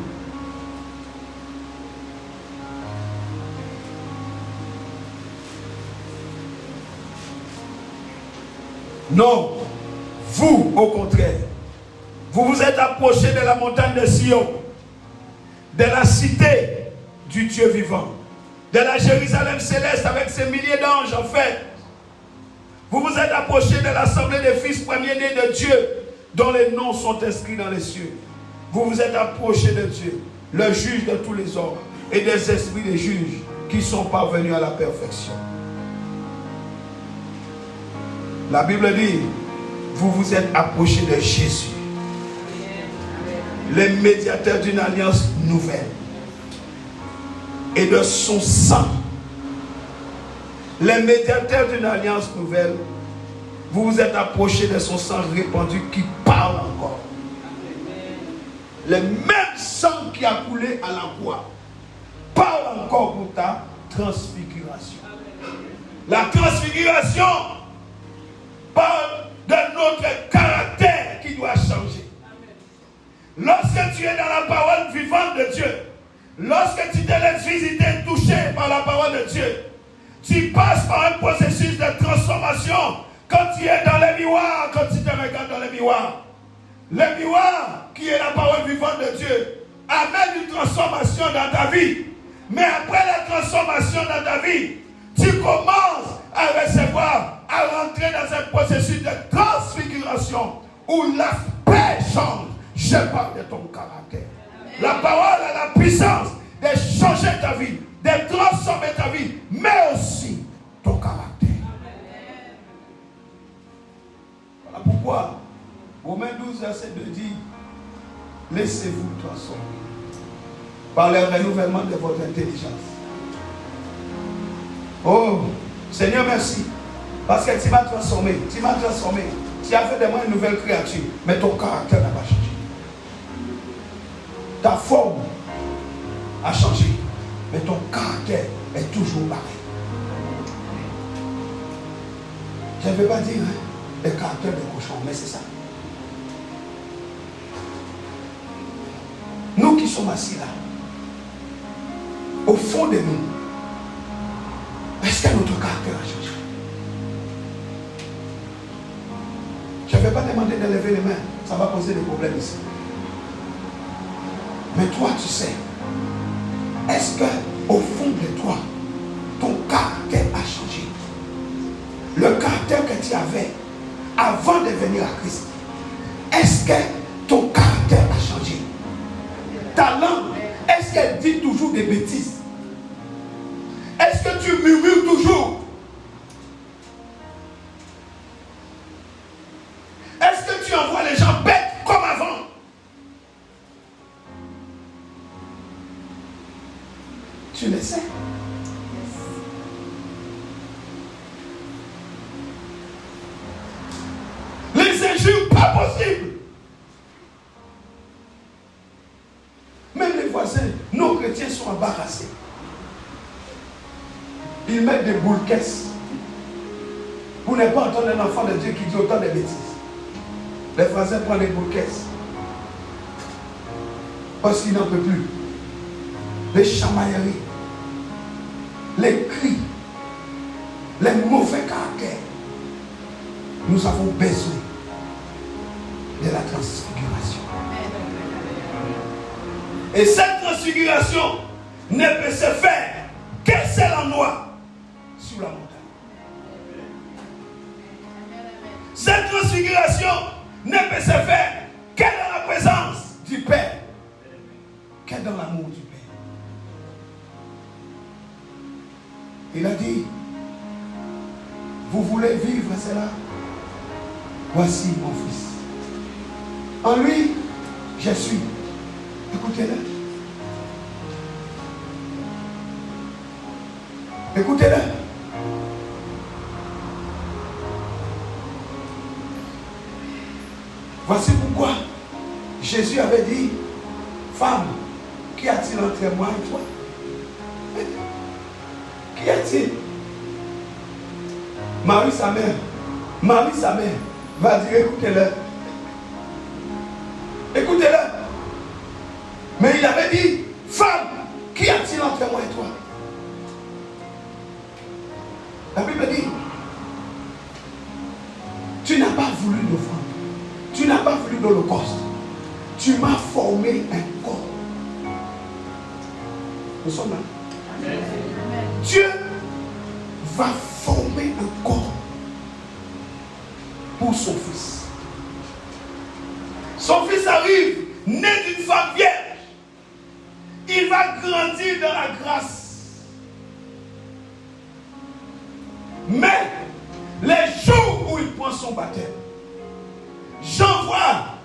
Non, vous, au contraire, vous vous êtes approchés de la montagne de Sion, de la cité du Dieu vivant, de la Jérusalem céleste avec ses milliers d'anges en fait. Vous vous êtes approchés de l'assemblée des fils premiers-nés de Dieu, dont les noms sont inscrits dans les cieux. Vous vous êtes approchés de Dieu, le juge de tous les hommes, et des esprits des juges qui sont parvenus à la perfection. La Bible dit, vous vous êtes approchés de Jésus, le médiateur d'une alliance nouvelle, et de son sang. Le médiateur d'une alliance nouvelle, vous vous êtes approchés de son sang répandu qui parle encore. Le même sang qui a coulé à la croix parle encore pour ta transfiguration. La transfiguration parle de notre caractère qui doit changer. Lorsque tu es dans la parole vivante de Dieu, lorsque tu te laisses visiter, touché par la parole de Dieu, tu passes par un processus de transformation. Quand tu es dans le miroir, quand tu te regardes dans le miroir qui est la parole vivante de Dieu, amène une transformation dans ta vie. Mais après la transformation dans ta vie, tu commences à recevoir, à rentrer dans un processus de transfiguration où l'aspect change,
Je parle de ton caractère. La parole a la puissance de changer ta vie, de transformer ta vie, mais aussi ton caractère. Voilà pourquoi Romains 12, verset 2 dit, laissez-vous transformer par le renouvellement de votre intelligence. Oh, Seigneur, merci. Parce que tu m'as transformé. Tu m'as transformé. Tu as fait de moi une nouvelle créature. Mais ton caractère n'a pas changé. Ta forme a changé. Mais ton caractère est toujours pareil. Je ne veux pas dire le caractère de cochon, mais c'est ça. Nous qui sommes assis là, au fond de nous, est-ce que notre caractère a changé? Je ne vais pas demander de lever les mains, ça va poser des problèmes ici. Mais toi, tu sais, est-ce que au fond de toi, ton caractère a changé? Le caractère que tu avais avant de venir à Christ, est-ce que ton caractère a changé? Ta langue, est-ce qu'elle dit toujours des bêtises? Est-ce que tu murmures toujours? Est-ce que tu envoies les gens bêtes comme avant? Tu le sais. Les injures, pas possible. Même les voisins, nos chrétiens sont embarrassés. Ils mettent des boules caisses. Vous n'avez pas entendu un enfant de Dieu qui dit autant de bêtises. Les voisins prennent des boules caisses. Parce qu'ils n'en peuvent plus. Les chamailleries, les cris, les mauvais caractères. Nous avons besoin de la transfiguration. Et cette transfiguration ne peut se faire qu'un seul endroit, sur la montagne. Cette transfiguration ne peut se faire que dans la présence du Père, que dans l'amour du Père. Il a dit, vous voulez vivre cela? Voici mon fils. En lui, je suis. Écoutez-le. Écoutez-le. Voici pourquoi Jésus avait dit, femme, qu'y a-t-il entre moi et toi? Qu'y a-t-il? Marie, sa mère, va dire, écoutez-le. Écoutez-le. Mais il avait dit, femme, qu'y a-t-il entre moi et toi? La Bible dit, tu n'as pas voulu l'offrande. Tu n'as pas voulu l'holocauste. Tu m'as formé un corps. Nous sommes là. Amen. Dieu va former un corps pour son fils. Son fils arrive, né d'une femme vierge. Il va grandir dans la grâce. Mais les jours où il prend son baptême, j'envoie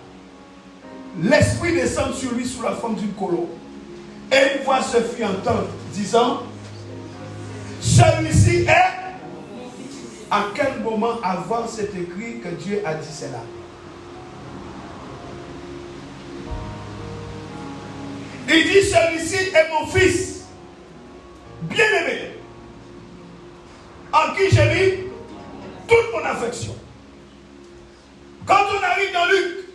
l'esprit descendre sur lui sous la forme d'une colombe. Et une voix se fit entendre disant, celui-ci est. À quel moment avant c'est écrit que Dieu a dit cela? Il dit, celui-ci est mon fils bien-aimé, en qui j'ai mis toute mon affection. Quand on arrive dans Luc,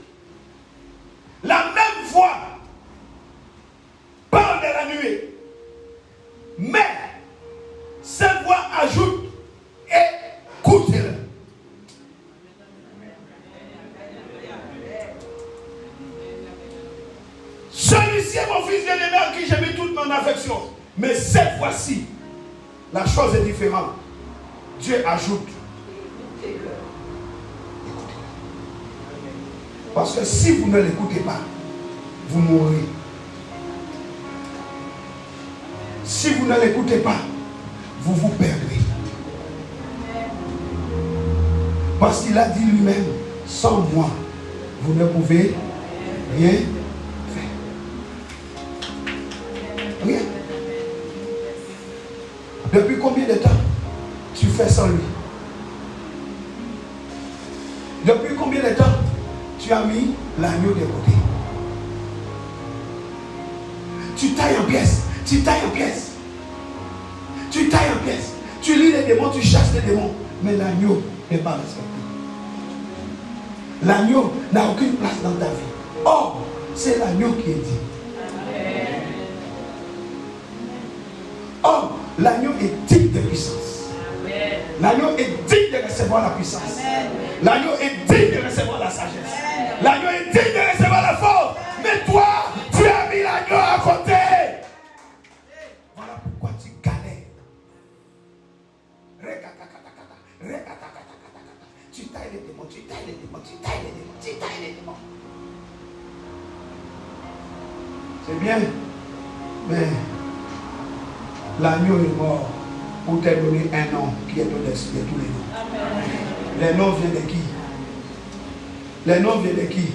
la même voix parle de la nuée, mais cette voix ajoute, écoutez-le. Celui-ci est mon fils bien-aimé en qui j'ai mis toute mon affection. Mais cette fois-ci, la chose est différente. Dieu ajoute, écoutez-le.
Parce que si vous ne l'écoutez pas, vous mourrez. Si vous ne l'écoutez pas, vous vous perdrez. Parce qu'il a dit lui-même, sans moi, vous ne pouvez rien faire. Rien. Depuis combien de temps tu fais sans lui? Depuis combien de temps tu as mis l'agneau de côté? Tu tailles en pièces, tu tailles en pièces. Tu tailles en pièces. Tu lis les démons, tu chasses les démons. Mais l'agneau n'est pas respecté. L'agneau n'a aucune place dans ta vie. Or, c'est l'agneau qui est dit. Or, l'agneau est digne de puissance. L'agneau est digne de recevoir la puissance. L'agneau est digne de recevoir la sagesse. L'agneau est digne de recevoir la force. Mais toi, tu as mis l'agneau à côté. Voilà pourquoi tu galères. Tu tailles les démons, tu tailles les démons, tu tailles les démons, tu tailles les démons. C'est bien, mais l'agneau est mort pour te donner un nom qui est au-dessus de tous les noms. Amen. Les noms viennent de qui? Les noms viennent de qui?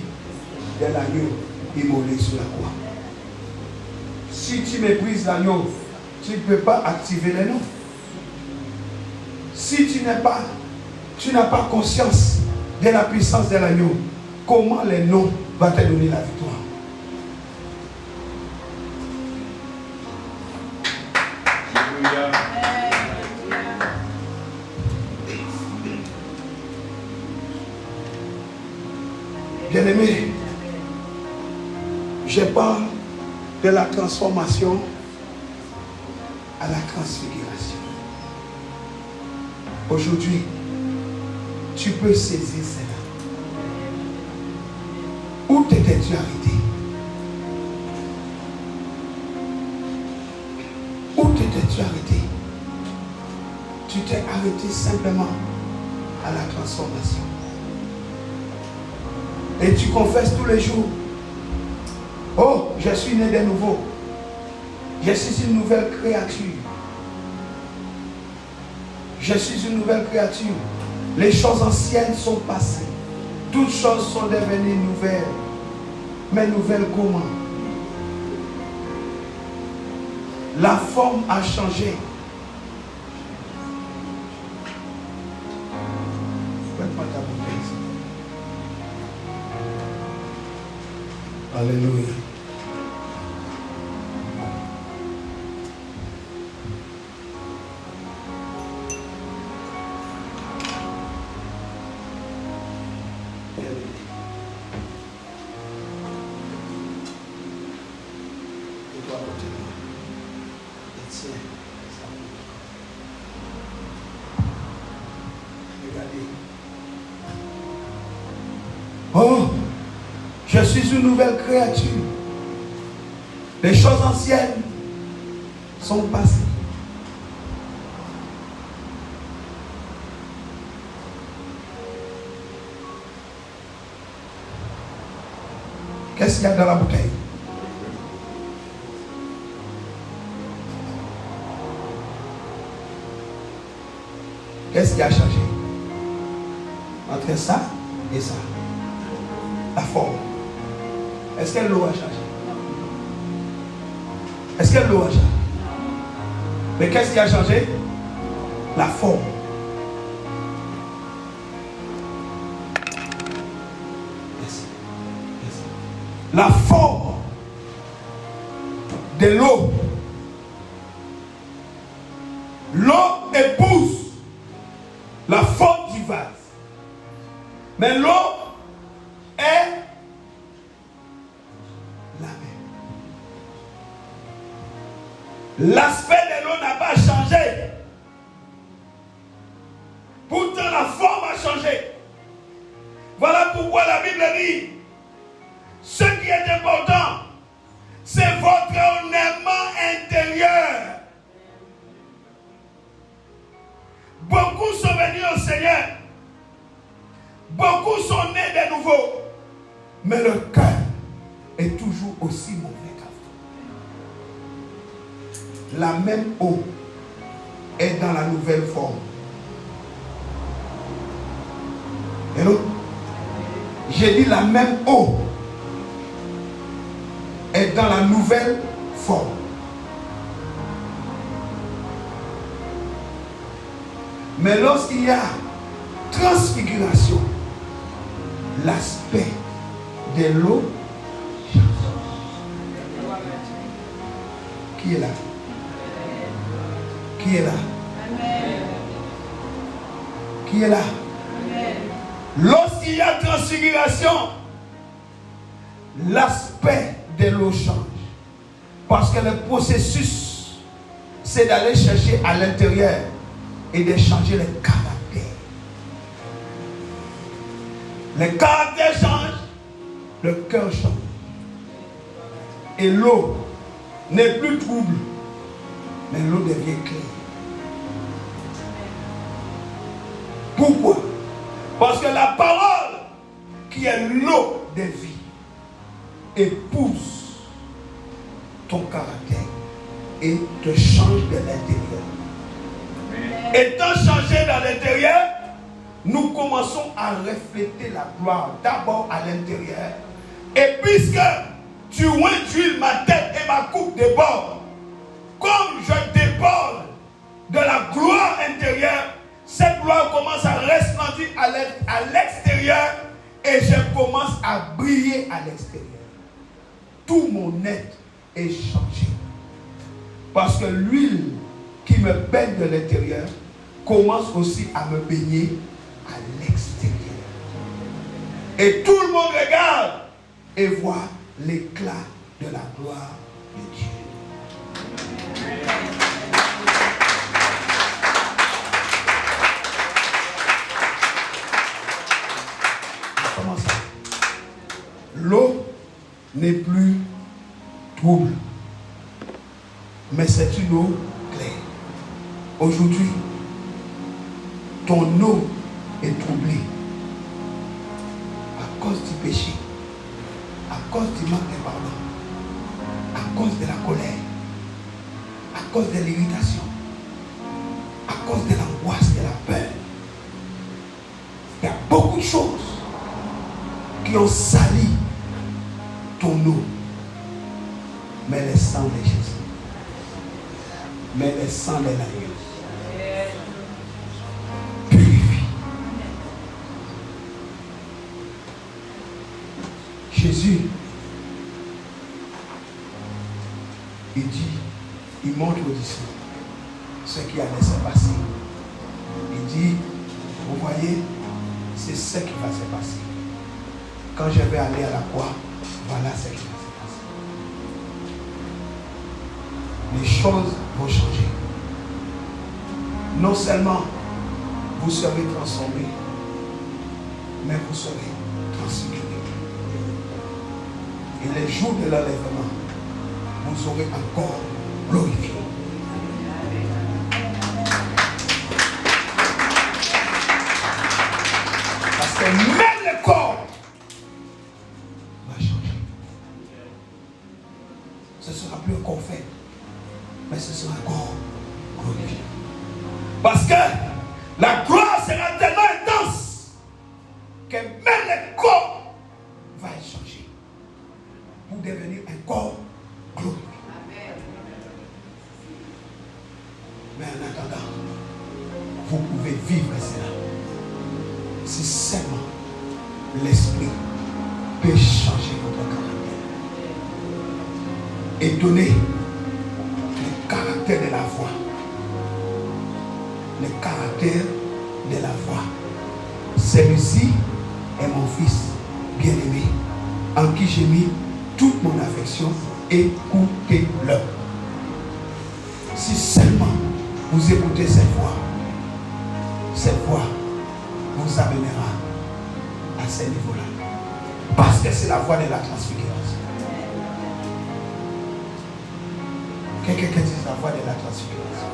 De l'agneau immolé sur la croix. Si tu méprises l'agneau, tu ne peux pas activer les noms. Si tu n'as pas conscience de la puissance de l'agneau, comment les noms vont te donner la victoire? Bien-aimé, je parle de la transformation à la transfiguration. Aujourd'hui, tu peux saisir cela. Où t'étais-tu arrêté? Où t'étais-tu arrêté? Tu t'es arrêté simplement à la transformation. Et tu confesses tous les jours. Oh, je suis né de nouveau. Je suis une nouvelle créature. Je suis une nouvelle créature. Les choses anciennes sont passées. Toutes choses sont devenues nouvelles. Mais nouvelles comment? La forme a changé. Alléluia. Oh, je suis une nouvelle créature. Les choses anciennes sont passées. Qu'est-ce qu'il y a dans la bouteille? Qu'est-ce qui a changé entre ça et ça? La forme. Est-ce que l'eau a changé? Est-ce que l'eau a changé? Mais qu'est-ce qui a changé? La forme. La forme de l'eau. L'eau épouse la forme du vase. Mais l'eau est la même. L'aspect de l'eau n'a pas changé. Pourtant la forme a changé. Voilà pourquoi la Bible dit, ce qui est important, c'est votre ornement intérieur. Beaucoup sont venus au Seigneur. Beaucoup sont nés de nouveau. Mais le cœur est toujours aussi mauvais qu'avant. La même eau est dans la nouvelle forme. Hello? J'ai dit la même eau est dans la nouvelle forme. Mais lorsqu'il y a transfiguration, l'aspect de l'eau change. Qui est là? Qui est là? Qui est là? Lorsqu'il y a transfiguration, l'aspect de l'eau change. Parce que le processus, c'est d'aller chercher à l'intérieur et de changer le caractère. Le caractère change, le cœur change. Et l'eau n'est plus trouble, mais l'eau devient claire. Pourquoi? Parce que la parole, qui est l'eau de vie, épouse ton caractère et te change de l'intérieur. Étant changé dans l'intérieur, nous commençons à refléter la gloire d'abord à l'intérieur. Et puisque tu oins ma tête et ma coupe déborde, comme je déborde de la gloire intérieure, cette gloire commence à resplendir à l'extérieur et je commence à briller à l'extérieur. Tout mon être est changé. Parce que l'huile qui me baigne de l'intérieur commence aussi à me baigner à l'extérieur. Et tout le monde regarde et voit l'éclat de la gloire de Dieu. Comment ça? L'eau n'est plus trouble, mais c'est une eau claire. Aujourd'hui, ton eau est troublée à cause du péché, à cause du manque de pardon, à cause de la colère, à cause de l'irritation, à cause de l'angoisse, de la peur. Il y a beaucoup de choses qui ont sali ton eau. Mais le sang de Jésus, mais le sang de l'agneau purifie. Jésus, il dit, il montre aux disciples ce qui allait se passer. Il dit, vous voyez, c'est ce qui va se passer. Quand je vais aller à la croix, voilà ce qui va se passer. Les choses vont changer. Non seulement vous serez transformés, mais vous serez transfigurés. Et les jours de l'enlèvement, vous aurez encore glorifié. Parce que même le corps va changer. Ce ne sera plus un corps faible, mais ce sera un corps glorifié. Parce que la gloire sera tellement intense que même le corps va changer pour devenir un corps glorifié. Mais en attendant, vous pouvez vivre cela si seulement l'esprit peut changer votre caractère et donner le caractère de la foi. Le caractère de la foi. Celui-ci est mon fils bien-aimé, en qui j'ai mis toute mon affection. Écoutez-le. Si seulement vous écoutez cette voix vous amènera à ce niveau-là. Parce que c'est la voie de la transfiguration. Quelqu'un qui dit la voie de la transfiguration.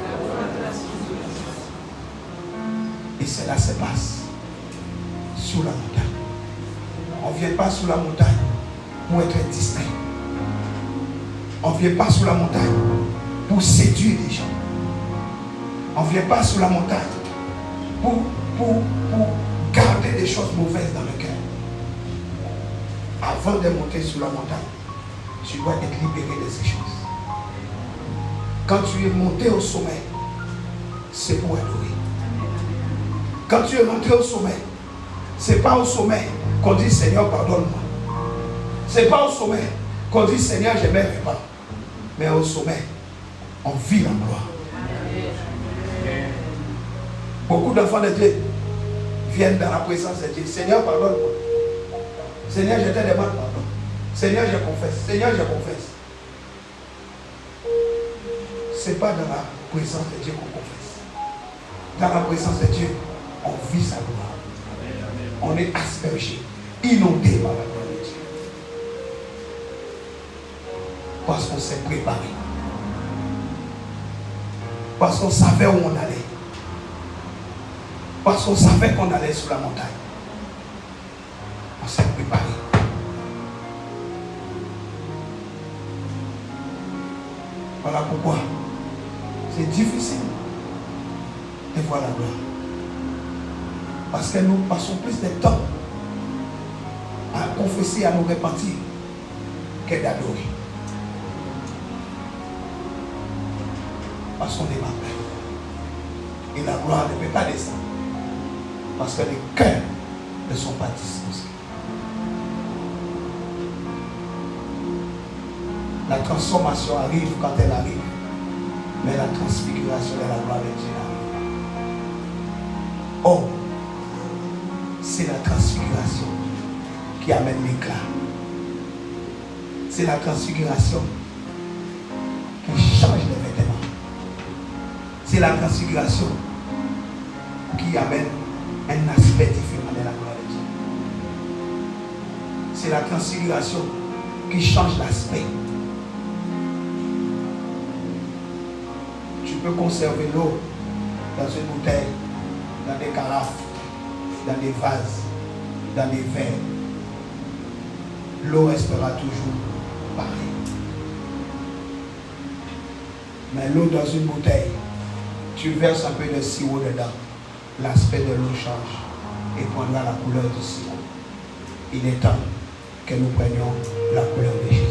Et cela se passe sur la montagne. On ne vient pas sur la montagne pour être distrait. On ne vient pas sur la montagne pour séduire les gens. On ne vient pas sur la montagne pour garder des choses mauvaises dans le cœur. Avant de monter sur la montagne, tu dois être libéré de ces choses. Quand tu es monté au sommet, c'est pour adorer. Quand tu es rentré au sommet, c'est pas au sommet qu'on dit Seigneur pardonne-moi. C'est pas au sommet qu'on dit Seigneur je m'aimerai pas. Mais au sommet, on vit la gloire. Beaucoup d'enfants de Dieu viennent dans la présence de Dieu. Seigneur pardonne-moi. Seigneur je te demande pardon. Seigneur je confesse. Seigneur je confesse. C'est pas dans la présence de Dieu qu'on confesse. Dans la présence de Dieu, on vit sa gloire. On est aspergé, inondé par la gloire de Dieu. Parce qu'on s'est préparé. Parce qu'on savait où on allait. Parce qu'on savait qu'on allait sur la montagne. On s'est préparé. Voilà pourquoi c'est difficile de voir la gloire. Parce que nous passons plus de temps à confesser, à nous repentir que d'adorer. Parce qu'on est mal. Et la gloire ne peut pas descendre. Parce que les cœurs ne sont pas disposés. La transformation arrive quand elle arrive. Mais la transfiguration de la gloire de Dieu arrive. Oh, c'est la transfiguration qui amène l'éclat. C'est la transfiguration qui change les vêtements. C'est la transfiguration qui amène un aspect différent de la gloire de Dieu. C'est la transfiguration qui change l'aspect. Tu peux conserver l'eau dans une bouteille, dans des carafes, dans des vases, dans des verres. L'eau restera toujours pareille. Mais l'eau dans une bouteille, tu verses un peu de sirop dedans, l'aspect de l'eau change et prendra la couleur du sirop. Il est temps que nous prenions la couleur des choses.